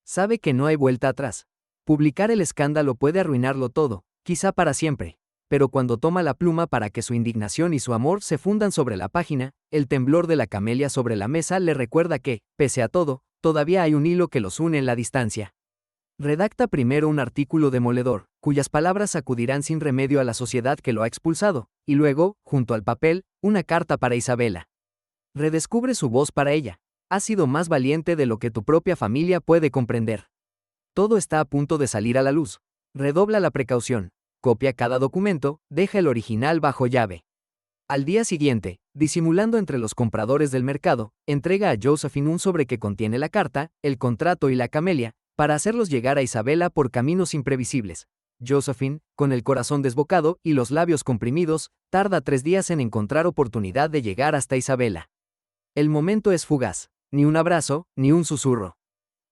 Sabe que no hay vuelta atrás. Publicar el escándalo puede arruinarlo todo, quizá para siempre. Pero cuando toma la pluma para que su indignación y su amor se fundan sobre la página, el temblor de la camelia sobre la mesa le recuerda que, pese a todo, todavía hay un hilo que los une en la distancia. Redacta primero un artículo demoledor, cuyas palabras sacudirán sin remedio a la sociedad que lo ha expulsado, y luego, junto al papel, una carta para Isabela. Redescubre su voz para ella. Has sido más valiente de lo que tu propia familia puede comprender. Todo está a punto de salir a la luz. Redobla la precaución. Copia cada documento, deja el original bajo llave. Al día siguiente, disimulando entre los compradores del mercado, entrega a Josephine un sobre que contiene la carta, el contrato y la camelia, para hacerlos llegar a Isabela por caminos imprevisibles. Josephine, con el corazón desbocado y los labios comprimidos, tarda 3 días en encontrar oportunidad de llegar hasta Isabela. El momento es fugaz, ni un abrazo, ni un susurro.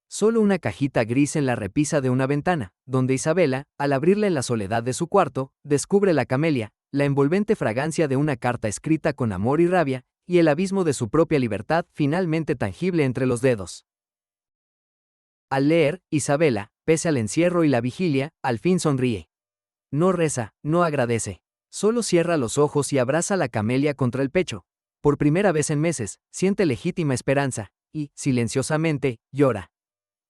Solo una cajita gris en la repisa de una ventana, donde Isabela, al abrirla en la soledad de su cuarto, descubre la camelia, la envolvente fragancia de una carta escrita con amor y rabia, y el abismo de su propia libertad finalmente tangible entre los dedos. Al leer, Isabela, pese al encierro y la vigilia, al fin sonríe. No reza, no agradece. Solo cierra los ojos y abraza la camelia contra el pecho. Por primera vez en meses, siente legítima esperanza, y, silenciosamente, llora.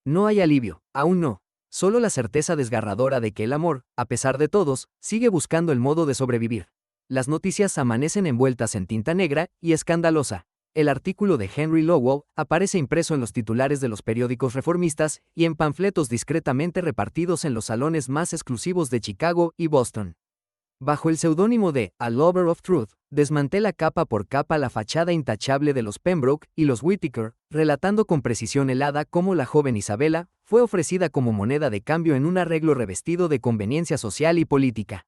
No hay alivio, aún no. Solo la certeza desgarradora de que el amor, a pesar de todos, sigue buscando el modo de sobrevivir. Las noticias amanecen envueltas en tinta negra y escandalosa. El artículo de Henry Lowell aparece impreso en los titulares de los periódicos reformistas y en panfletos discretamente repartidos en los salones más exclusivos de Chicago y Boston. Bajo el seudónimo de A Lover of Truth, desmantela capa por capa la fachada intachable de los Pembroke y los Whittaker, relatando con precisión helada cómo la joven Isabella fue ofrecida como moneda de cambio en un arreglo revestido de conveniencia social y política.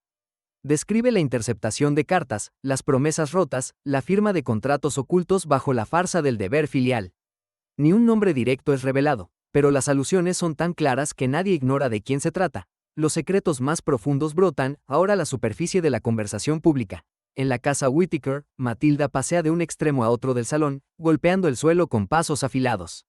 Describe la interceptación de cartas, las promesas rotas, la firma de contratos ocultos bajo la farsa del deber filial. Ni un nombre directo es revelado, pero las alusiones son tan claras que nadie ignora de quién se trata. Los secretos más profundos brotan ahora a la superficie de la conversación pública. En la casa Whittaker, Matilda pasea de un extremo a otro del salón, golpeando el suelo con pasos afilados.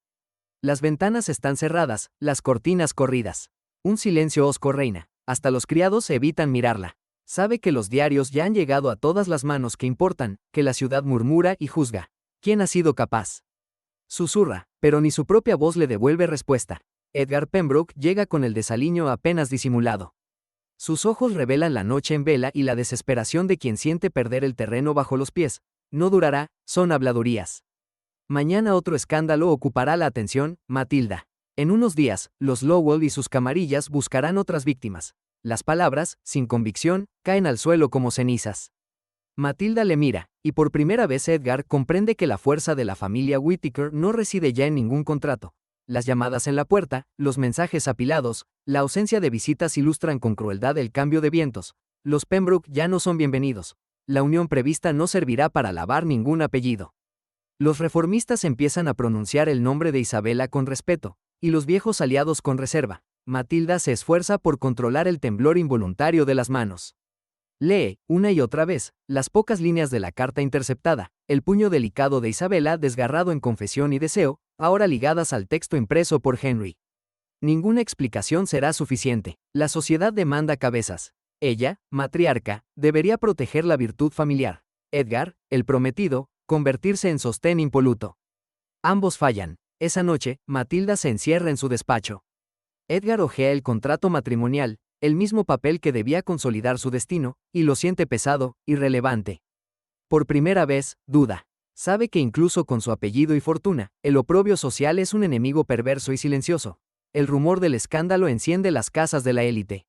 Las ventanas están cerradas, las cortinas corridas. Un silencio hosco reina. Hasta los criados evitan mirarla. Sabe que los diarios ya han llegado a todas las manos que importan, que la ciudad murmura y juzga. ¿Quién ha sido capaz? Susurra, pero ni su propia voz le devuelve respuesta. Edgar Pembroke llega con el desaliño apenas disimulado. Sus ojos revelan la noche en vela y la desesperación de quien siente perder el terreno bajo los pies. No durará, son habladurías. Mañana otro escándalo ocupará la atención, Matilda. En unos días, los Lowell y sus camarillas buscarán otras víctimas. Las palabras, sin convicción, caen al suelo como cenizas. Matilda le mira, y por primera vez Edgar comprende que la fuerza de la familia Whittaker no reside ya en ningún contrato. Las llamadas en la puerta, los mensajes apilados, la ausencia de visitas ilustran con crueldad el cambio de vientos. Los Pembroke ya no son bienvenidos. La unión prevista no servirá para lavar ningún apellido. Los reformistas empiezan a pronunciar el nombre de Isabella con respeto, y los viejos aliados con reserva. Matilda se esfuerza por controlar el temblor involuntario de las manos. Lee, una y otra vez, las pocas líneas de la carta interceptada, el puño delicado de Isabella desgarrado en confesión y deseo, ahora ligadas al texto impreso por Henry. Ninguna explicación será suficiente. La sociedad demanda cabezas. Ella, matriarca, debería proteger la virtud familiar. Edgar, el prometido, convertirse en sostén impoluto. Ambos fallan. Esa noche, Matilda se encierra en su despacho. Edgar hojea el contrato matrimonial, el mismo papel que debía consolidar su destino, y lo siente pesado, irrelevante. Por primera vez, duda. Sabe que incluso con su apellido y fortuna, el oprobio social es un enemigo perverso y silencioso. El rumor del escándalo enciende las casas de la élite.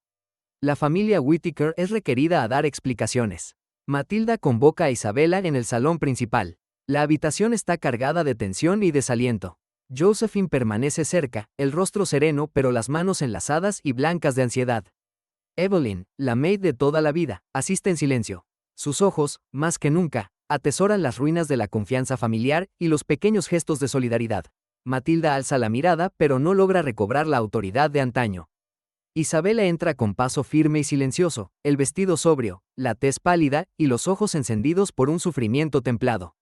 La familia Whittaker es requerida a dar explicaciones. Matilda convoca a Isabella en el salón principal. La habitación está cargada de tensión y desaliento. Josephine permanece cerca, el rostro sereno pero las manos enlazadas y blancas de ansiedad. Evelyn, la maid de toda la vida, asiste en silencio. Sus ojos, más que nunca, atesoran las ruinas de la confianza familiar y los pequeños gestos de solidaridad. Matilda alza la mirada pero no logra recobrar la autoridad de antaño. Isabella entra con paso firme y silencioso, el vestido sobrio, la tez pálida y los ojos encendidos por un sufrimiento templado.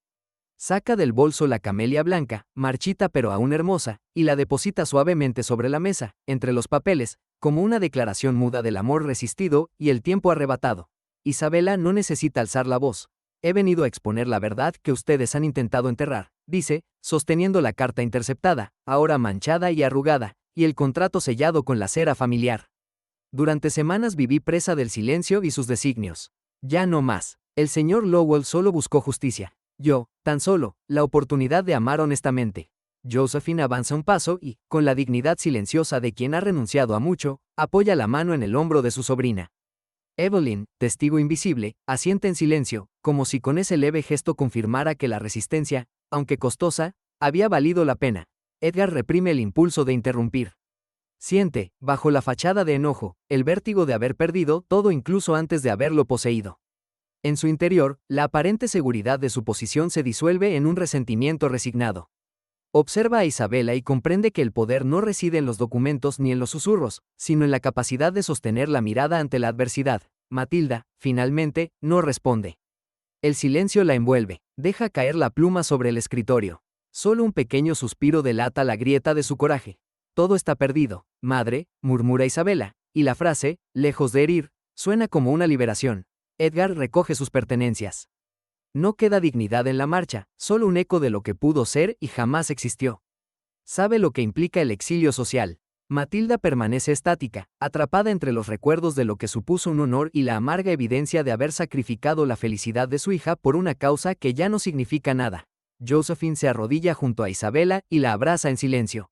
Saca del bolso la camelia blanca, marchita pero aún hermosa, y la deposita suavemente sobre la mesa, entre los papeles, como una declaración muda del amor resistido y el tiempo arrebatado. Isabella no necesita alzar la voz. He venido a exponer la verdad que ustedes han intentado enterrar, dice, sosteniendo la carta interceptada, ahora manchada y arrugada, y el contrato sellado con la cera familiar. Durante semanas viví presa del silencio y sus designios. Ya no más. El señor Lowell solo buscó justicia. Yo, tan solo, la oportunidad de amar honestamente. Josephine avanza un paso y, con la dignidad silenciosa de quien ha renunciado a mucho, apoya la mano en el hombro de su sobrina. Evelyn, testigo invisible, asiente en silencio, como si con ese leve gesto confirmara que la resistencia, aunque costosa, había valido la pena. Edgar reprime el impulso de interrumpir. Siente, bajo la fachada de enojo, el vértigo de haber perdido todo incluso antes de haberlo poseído. En su interior, la aparente seguridad de su posición se disuelve en un resentimiento resignado. Observa a Isabella y comprende que el poder no reside en los documentos ni en los susurros, sino en la capacidad de sostener la mirada ante la adversidad. Matilda, finalmente, no responde. El silencio la envuelve, deja caer la pluma sobre el escritorio. Solo un pequeño suspiro delata la grieta de su coraje. Todo está perdido, madre, murmura Isabella, y la frase, lejos de herir, suena como una liberación. Edgar recoge sus pertenencias. No queda dignidad en la marcha, solo un eco de lo que pudo ser y jamás existió. Sabe lo que implica el exilio social. Matilda permanece estática, atrapada entre los recuerdos de lo que supuso un honor y la amarga evidencia de haber sacrificado la felicidad de su hija por una causa que ya no significa nada. Josephine se arrodilla junto a Isabella y la abraza en silencio.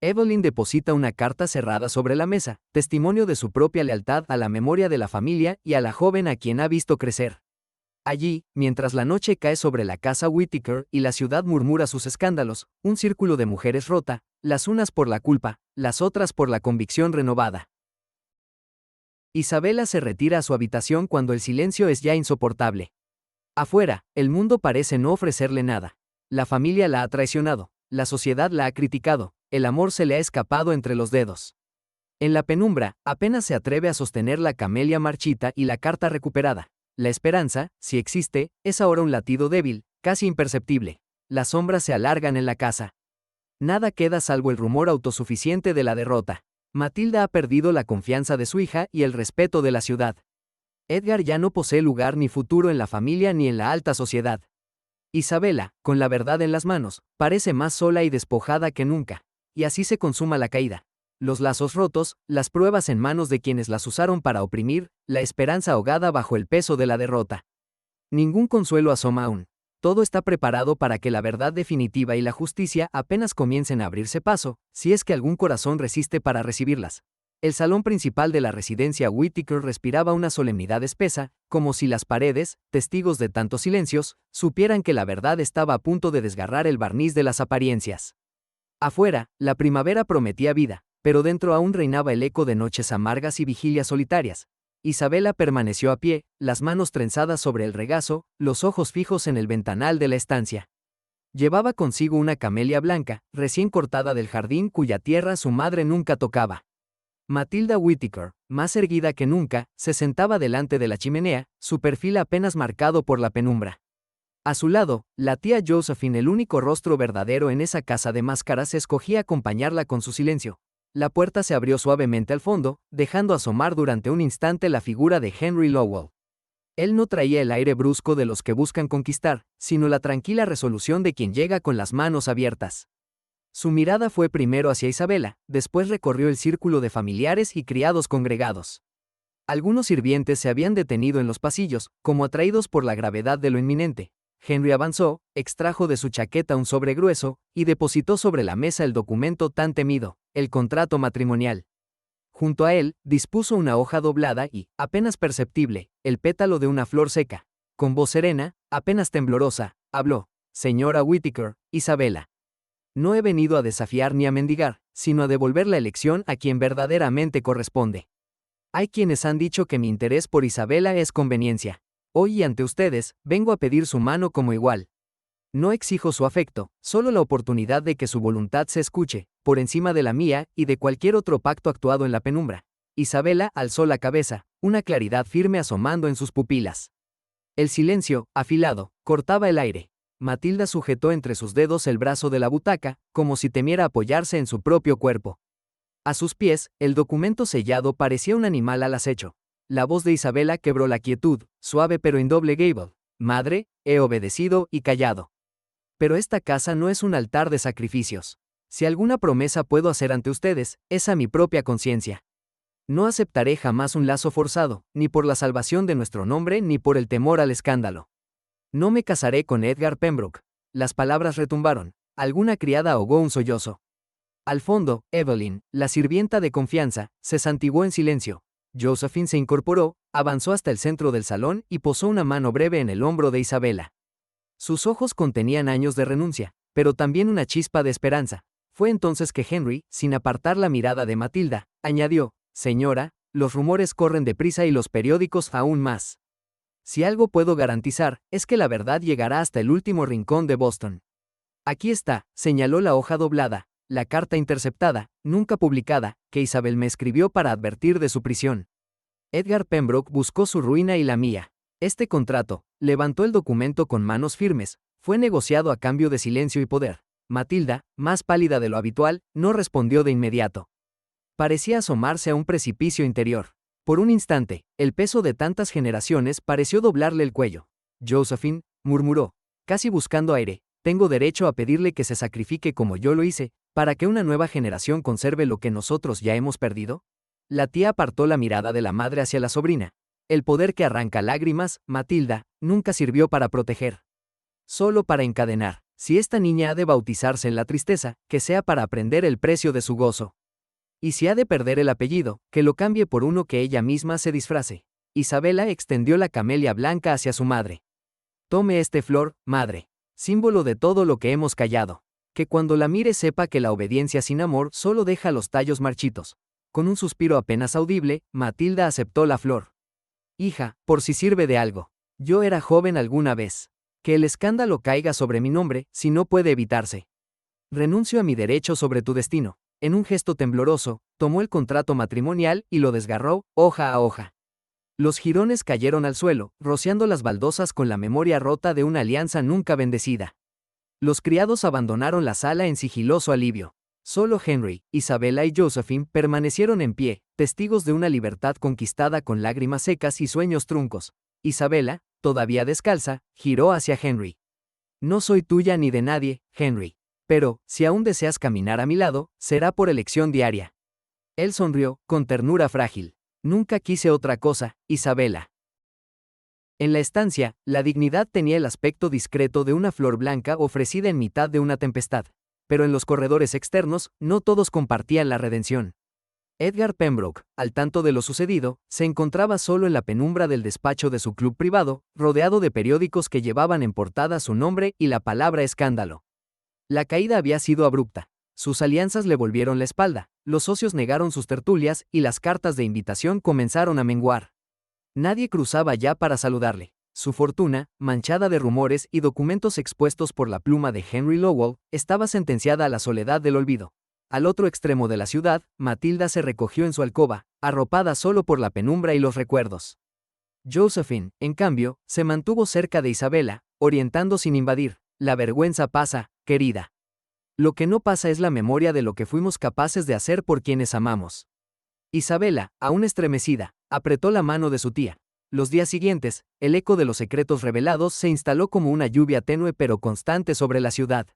Evelyn deposita una carta cerrada sobre la mesa, testimonio de su propia lealtad a la memoria de la familia y a la joven a quien ha visto crecer. Allí, mientras la noche cae sobre la casa Whittaker y la ciudad murmura sus escándalos, un círculo de mujeres rota, las unas por la culpa, las otras por la convicción renovada. Isabella se retira a su habitación cuando el silencio es ya insoportable. Afuera, el mundo parece no ofrecerle nada. La familia la ha traicionado, la sociedad la ha criticado, el amor se le ha escapado entre los dedos. En la penumbra, apenas se atreve a sostener la camelia marchita y la carta recuperada. La esperanza, si existe, es ahora un latido débil, casi imperceptible. Las sombras se alargan en la casa. Nada queda salvo el rumor autosuficiente de la derrota. Matilda ha perdido la confianza de su hija y el respeto de la ciudad. Edgar ya no posee lugar ni futuro en la familia ni en la alta sociedad. Isabella, con la verdad en las manos, parece más sola y despojada que nunca. Y así se consuma la caída. Los lazos rotos, las pruebas en manos de quienes las usaron para oprimir, la esperanza ahogada bajo el peso de la derrota. Ningún consuelo asoma aún. Todo está preparado para que la verdad definitiva y la justicia apenas comiencen a abrirse paso, si es que algún corazón resiste para recibirlas. El salón principal de la residencia Whittaker respiraba una solemnidad espesa, como si las paredes, testigos de tantos silencios, supieran que la verdad estaba a punto de desgarrar el barniz de las apariencias. Afuera, la primavera prometía vida, pero dentro aún reinaba el eco de noches amargas y vigilias solitarias. Isabella permaneció a pie, las manos trenzadas sobre el regazo, los ojos fijos en el ventanal de la estancia. Llevaba consigo una camelia blanca, recién cortada del jardín cuya tierra su madre nunca tocaba. Matilda Whittaker, más erguida que nunca, se sentaba delante de la chimenea, su perfil apenas marcado por la penumbra. A su lado, la tía Josephine, el único rostro verdadero en esa casa de máscaras, escogía acompañarla con su silencio. La puerta se abrió suavemente al fondo, dejando asomar durante un instante la figura de Henry Lowell. Él no traía el aire brusco de los que buscan conquistar, sino la tranquila resolución de quien llega con las manos abiertas. Su mirada fue primero hacia Isabella, después recorrió el círculo de familiares y criados congregados. Algunos sirvientes se habían detenido en los pasillos, como atraídos por la gravedad de lo inminente. Henry avanzó, extrajo de su chaqueta un sobre grueso, y depositó sobre la mesa el documento tan temido, el contrato matrimonial. Junto a él, dispuso una hoja doblada y, apenas perceptible, el pétalo de una flor seca. Con voz serena, apenas temblorosa, habló: «Señora Whittaker, Isabella. No he venido a desafiar ni a mendigar, sino a devolver la elección a quien verdaderamente corresponde. Hay quienes han dicho que mi interés por Isabella es conveniencia. Hoy y ante ustedes, vengo a pedir su mano como igual. No exijo su afecto, solo la oportunidad de que su voluntad se escuche, por encima de la mía y de cualquier otro pacto actuado en la penumbra». Isabella alzó la cabeza, una claridad firme asomando en sus pupilas. El silencio, afilado, cortaba el aire. Matilda sujetó entre sus dedos el brazo de la butaca, como si temiera apoyarse en su propio cuerpo. A sus pies, el documento sellado parecía un animal al acecho. La voz de Isabella quebró la quietud, suave pero indoblegable. «Madre, he obedecido y callado. Pero esta casa no es un altar de sacrificios. Si alguna promesa puedo hacer ante ustedes, es a mi propia conciencia. No aceptaré jamás un lazo forzado, ni por la salvación de nuestro nombre ni por el temor al escándalo. No me casaré con Edgar Pembroke». Las palabras retumbaron. Alguna criada ahogó un sollozo. Al fondo, Evelyn, la sirvienta de confianza, se santiguó en silencio. Josephine se incorporó, avanzó hasta el centro del salón y posó una mano breve en el hombro de Isabella. Sus ojos contenían años de renuncia, pero también una chispa de esperanza. Fue entonces que Henry, sin apartar la mirada de Matilda, añadió: «Señora, los rumores corren deprisa y los periódicos aún más. Si algo puedo garantizar, es que la verdad llegará hasta el último rincón de Boston. Aquí está», señaló la hoja doblada, la carta interceptada, nunca publicada, que Isabel me escribió para advertir de su prisión. Edgar Pembroke buscó su ruina y la mía. Este contrato, levantó el documento con manos firmes, fue negociado a cambio de silencio y poder. Matilda, más pálida de lo habitual, no respondió de inmediato. Parecía asomarse a un precipicio interior. Por un instante, el peso de tantas generaciones pareció doblarle el cuello. «Josephine», murmuró, casi buscando aire, «tengo derecho a pedirle que se sacrifique como yo lo hice, para que una nueva generación conserve lo que nosotros ya hemos perdido». La tía apartó la mirada de la madre hacia la sobrina. El poder que arranca lágrimas, Matilda, nunca sirvió para proteger. Solo para encadenar. Si esta niña ha de bautizarse en la tristeza, que sea para aprender el precio de su gozo. Y si ha de perder el apellido, que lo cambie por uno que ella misma se disfrace. Isabela extendió la camelia blanca hacia su madre. Tome este flor, madre. Símbolo de todo lo que hemos callado. Que cuando la mire sepa que la obediencia sin amor solo deja los tallos marchitos. Con un suspiro apenas audible, Matilda aceptó la flor. Hija, por si sirve de algo. Yo era joven alguna vez. Que el escándalo caiga sobre mi nombre, si no puede evitarse. Renuncio a mi derecho sobre tu destino. En un gesto tembloroso, tomó el contrato matrimonial y lo desgarró, hoja a hoja. Los jirones cayeron al suelo, rociando las baldosas con la memoria rota de una alianza nunca bendecida. Los criados abandonaron la sala en sigiloso alivio. Solo Henry, Isabela y Josephine permanecieron en pie, testigos de una libertad conquistada con lágrimas secas y sueños truncos. Isabela, todavía descalza, giró hacia Henry. No soy tuya ni de nadie, Henry. Pero, si aún deseas caminar a mi lado, será por elección diaria. Él sonrió, con ternura frágil. Nunca quise otra cosa, Isabela. En la estancia, la dignidad tenía el aspecto discreto de una flor blanca ofrecida en mitad de una tempestad. Pero en los corredores externos, no todos compartían la redención. Edgar Pembroke, al tanto de lo sucedido, se encontraba solo en la penumbra del despacho de su club privado, rodeado de periódicos que llevaban en portada su nombre y la palabra escándalo. La caída había sido abrupta. Sus alianzas le volvieron la espalda, los socios negaron sus tertulias y las cartas de invitación comenzaron a menguar. Nadie cruzaba ya para saludarle. Su fortuna, manchada de rumores y documentos expuestos por la pluma de Henry Lowell, estaba sentenciada a la soledad del olvido. Al otro extremo de la ciudad, Matilda se recogió en su alcoba, arropada solo por la penumbra y los recuerdos. Josephine, en cambio, se mantuvo cerca de Isabela, orientando sin invadir. La vergüenza pasa, querida. Lo que no pasa es la memoria de lo que fuimos capaces de hacer por quienes amamos. Isabela, aún estremecida, apretó la mano de su tía. Los días siguientes, el eco de los secretos revelados se instaló como una lluvia tenue pero constante sobre la ciudad.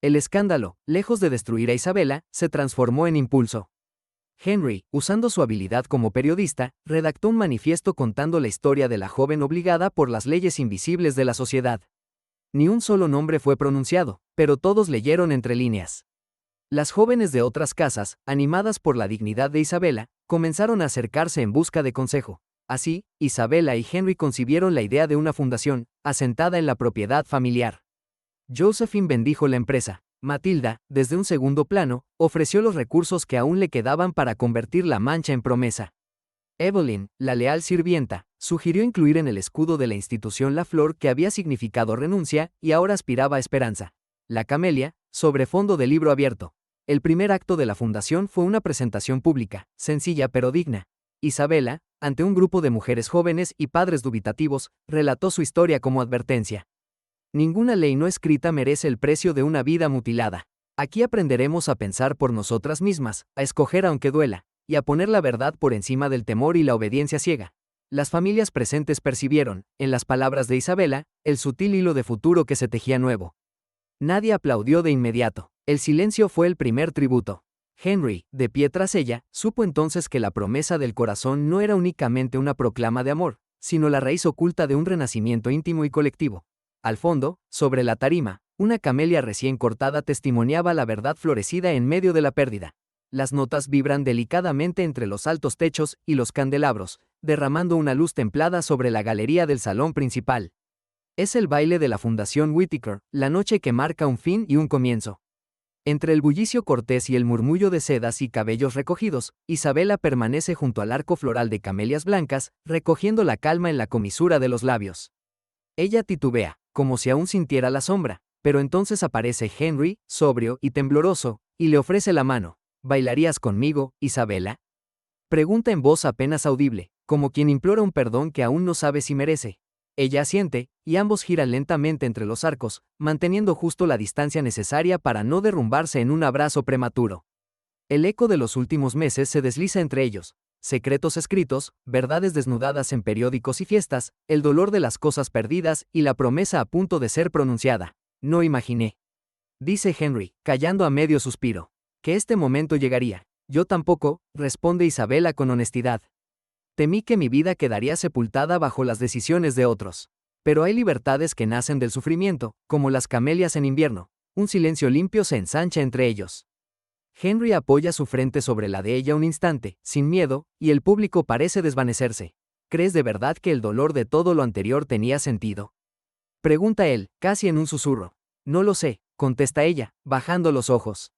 El escándalo, lejos de destruir a Isabela, se transformó en impulso. Henry, usando su habilidad como periodista, redactó un manifiesto contando la historia de la joven obligada por las leyes invisibles de la sociedad. Ni un solo nombre fue pronunciado, pero todos leyeron entre líneas. Las jóvenes de otras casas, animadas por la dignidad de Isabela, comenzaron a acercarse en busca de consejo. Así, Isabela y Henry concibieron la idea de una fundación, asentada en la propiedad familiar. Josephine bendijo la empresa. Matilda, desde un segundo plano, ofreció los recursos que aún le quedaban para convertir la mancha en promesa. Evelyn, la leal sirvienta, sugirió incluir en el escudo de la institución la flor que había significado renuncia y ahora aspiraba a esperanza. La camelia, sobre fondo de libro abierto. El primer acto de la fundación fue una presentación pública, sencilla pero digna. Isabela, ante un grupo de mujeres jóvenes y padres dubitativos, relató su historia como advertencia. Ninguna ley no escrita merece el precio de una vida mutilada. Aquí aprenderemos a pensar por nosotras mismas, a escoger aunque duela, y a poner la verdad por encima del temor y la obediencia ciega. Las familias presentes percibieron, en las palabras de Isabela, el sutil hilo de futuro que se tejía nuevo. Nadie aplaudió de inmediato. El silencio fue el primer tributo. Henry, de pie tras ella, supo entonces que la promesa del corazón no era únicamente una proclama de amor, sino la raíz oculta de un renacimiento íntimo y colectivo. Al fondo, sobre la tarima, una camelia recién cortada testimoniaba la verdad florecida en medio de la pérdida. Las notas vibran delicadamente entre los altos techos y los candelabros, derramando una luz templada sobre la galería del salón principal. Es el baile de la Fundación Whittaker, la noche que marca un fin y un comienzo. Entre el bullicio cortés y el murmullo de sedas y cabellos recogidos, Isabela permanece junto al arco floral de camelias blancas, recogiendo la calma en la comisura de los labios. Ella titubea, como si aún sintiera la sombra, pero entonces aparece Henry, sobrio y tembloroso, y le ofrece la mano. ¿Bailarías conmigo, Isabela? Pregunta en voz apenas audible, como quien implora un perdón que aún no sabe si merece. Ella asiente, y ambos giran lentamente entre los arcos, manteniendo justo la distancia necesaria para no derrumbarse en un abrazo prematuro. El eco de los últimos meses se desliza entre ellos. Secretos escritos, verdades desnudadas en periódicos y fiestas, el dolor de las cosas perdidas y la promesa a punto de ser pronunciada. No imaginé, dice Henry, callando a medio suspiro, que este momento llegaría. Yo tampoco, responde Isabela con honestidad. Temí que mi vida quedaría sepultada bajo las decisiones de otros. Pero hay libertades que nacen del sufrimiento, como las camelias en invierno. Un silencio limpio se ensancha entre ellos. Henry apoya su frente sobre la de ella un instante, sin miedo, y el público parece desvanecerse. ¿Crees de verdad que el dolor de todo lo anterior tenía sentido? Pregunta él, casi en un susurro. No lo sé, contesta ella, bajando los ojos.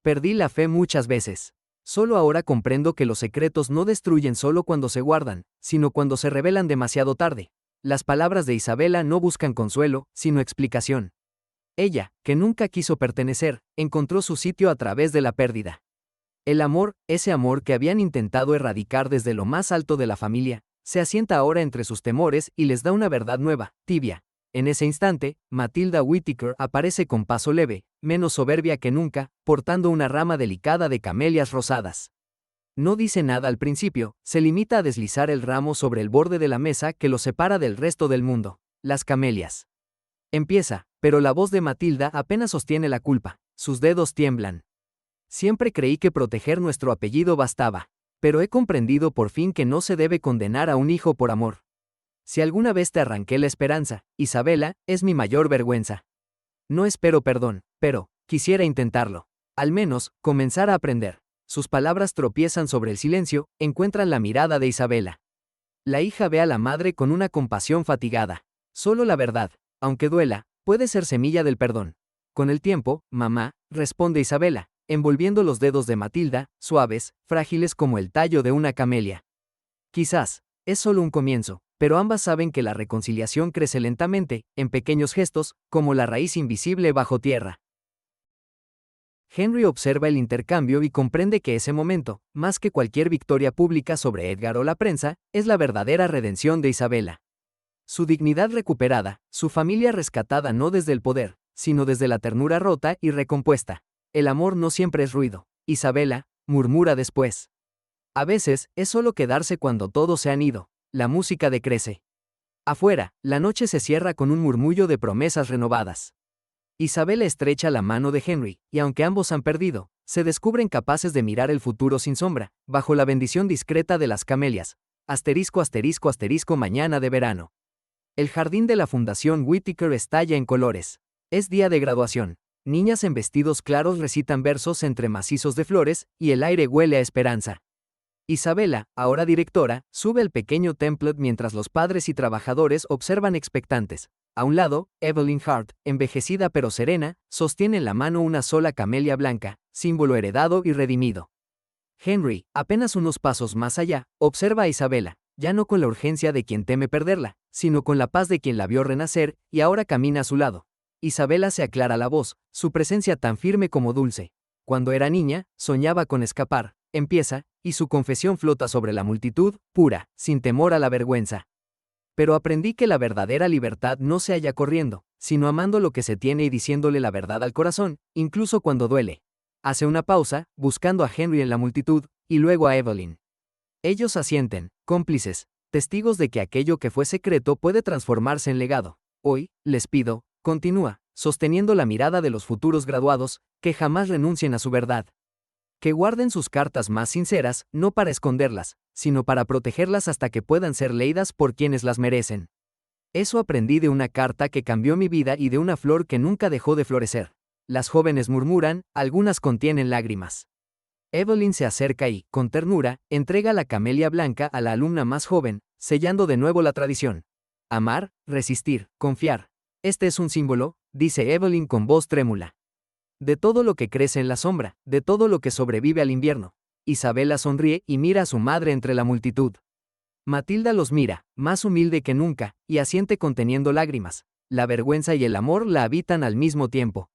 Perdí la fe muchas veces. Solo ahora comprendo que los secretos no destruyen solo cuando se guardan, sino cuando se revelan demasiado tarde. Las palabras de Isabela no buscan consuelo, sino explicación. Ella, que nunca quiso pertenecer, encontró su sitio a través de la pérdida. El amor, ese amor que habían intentado erradicar desde lo más alto de la familia, se asienta ahora entre sus temores y les da una verdad nueva, tibia. En ese instante, Matilda Whittaker aparece con paso leve, menos soberbia que nunca, portando una rama delicada de camelias rosadas. No dice nada al principio, se limita a deslizar el ramo sobre el borde de la mesa que lo separa del resto del mundo. Las camelias. Empieza, pero la voz de Matilda apenas sostiene la culpa, sus dedos tiemblan. Siempre creí que proteger nuestro apellido bastaba, pero he comprendido por fin que no se debe condenar a un hijo por amor. Si alguna vez te arranqué la esperanza, Isabela, es mi mayor vergüenza. No espero perdón, pero quisiera intentarlo. Al menos, comenzar a aprender. Sus palabras tropiezan sobre el silencio, encuentran la mirada de Isabela. La hija ve a la madre con una compasión fatigada. Solo la verdad, aunque duela, puede ser semilla del perdón. Con el tiempo, mamá, responde Isabela, envolviendo los dedos de Matilda, suaves, frágiles como el tallo de una camelia. Quizás, es solo un comienzo, pero ambas saben que la reconciliación crece lentamente, en pequeños gestos, como la raíz invisible bajo tierra. Henry observa el intercambio y comprende que ese momento, más que cualquier victoria pública sobre Edgar o la prensa, es la verdadera redención de Isabela. Su dignidad recuperada, su familia rescatada no desde el poder, sino desde la ternura rota y recompuesta. El amor no siempre es ruido, Isabela, murmura después. A veces, es solo quedarse cuando todos se han ido. La música decrece. Afuera, la noche se cierra con un murmullo de promesas renovadas. Isabela estrecha la mano de Henry, y aunque ambos han perdido, se descubren capaces de mirar el futuro sin sombra, bajo la bendición discreta de las camelias. Asterisco asterisco asterisco mañana de verano. El jardín de la Fundación Whittaker estalla en colores. Es día de graduación. Niñas en vestidos claros recitan versos entre macizos de flores, y el aire huele a esperanza. Isabela, ahora directora, sube el pequeño templete mientras los padres y trabajadores observan expectantes. A un lado, Evelyn Hart, envejecida pero serena, sostiene en la mano una sola camelia blanca, símbolo heredado y redimido. Henry, apenas unos pasos más allá, observa a Isabela, ya no con la urgencia de quien teme perderla, sino con la paz de quien la vio renacer, y ahora camina a su lado. Isabela se aclara la voz, su presencia tan firme como dulce. Cuando era niña, soñaba con escapar, empieza, y su confesión flota sobre la multitud, pura, sin temor a la vergüenza. Pero aprendí que la verdadera libertad no se halla corriendo, sino amando lo que se tiene y diciéndole la verdad al corazón, incluso cuando duele. Hace una pausa, buscando a Henry en la multitud, y luego a Evelyn. Ellos asienten, cómplices, testigos de que aquello que fue secreto puede transformarse en legado. Hoy, les pido, continúa, sosteniendo la mirada de los futuros graduados, que jamás renuncien a su verdad. Que guarden sus cartas más sinceras, no para esconderlas, sino para protegerlas hasta que puedan ser leídas por quienes las merecen. Eso aprendí de una carta que cambió mi vida y de una flor que nunca dejó de florecer. Las jóvenes murmuran, algunas contienen lágrimas. Evelyn se acerca y, con ternura, entrega la camelia blanca a la alumna más joven, sellando de nuevo la tradición. Amar, resistir, confiar. Este es un símbolo, dice Evelyn con voz trémula. De todo lo que crece en la sombra, de todo lo que sobrevive al invierno. Isabela sonríe y mira a su madre entre la multitud. Matilda los mira, más humilde que nunca, y asiente conteniendo lágrimas. La vergüenza y el amor la habitan al mismo tiempo.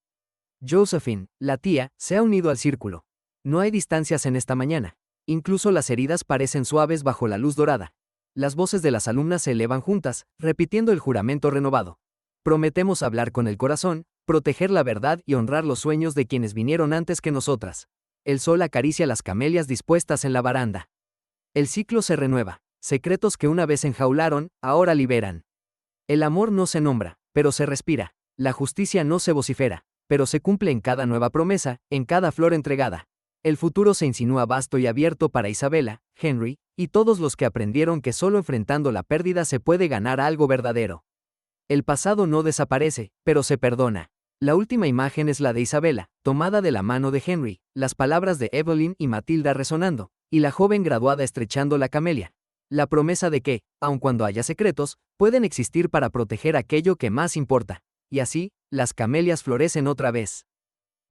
Josephine, la tía, se ha unido al círculo. No hay distancias en esta mañana. Incluso las heridas parecen suaves bajo la luz dorada. Las voces de las alumnas se elevan juntas, repitiendo el juramento renovado. Prometemos hablar con el corazón, proteger la verdad y honrar los sueños de quienes vinieron antes que nosotras. El sol acaricia las camelias dispuestas en la baranda. El ciclo se renueva. Secretos que una vez enjaularon, ahora liberan. El amor no se nombra, pero se respira. La justicia no se vocifera, pero se cumple en cada nueva promesa, en cada flor entregada. El futuro se insinúa vasto y abierto para Isabela, Henry, y todos los que aprendieron que solo enfrentando la pérdida se puede ganar algo verdadero. El pasado no desaparece, pero se perdona. La última imagen es la de Isabela, tomada de la mano de Henry, las palabras de Evelyn y Matilda resonando, y la joven graduada estrechando la camelia. La promesa de que, aun cuando haya secretos, pueden existir para proteger aquello que más importa. Y así, las camelias florecen otra vez.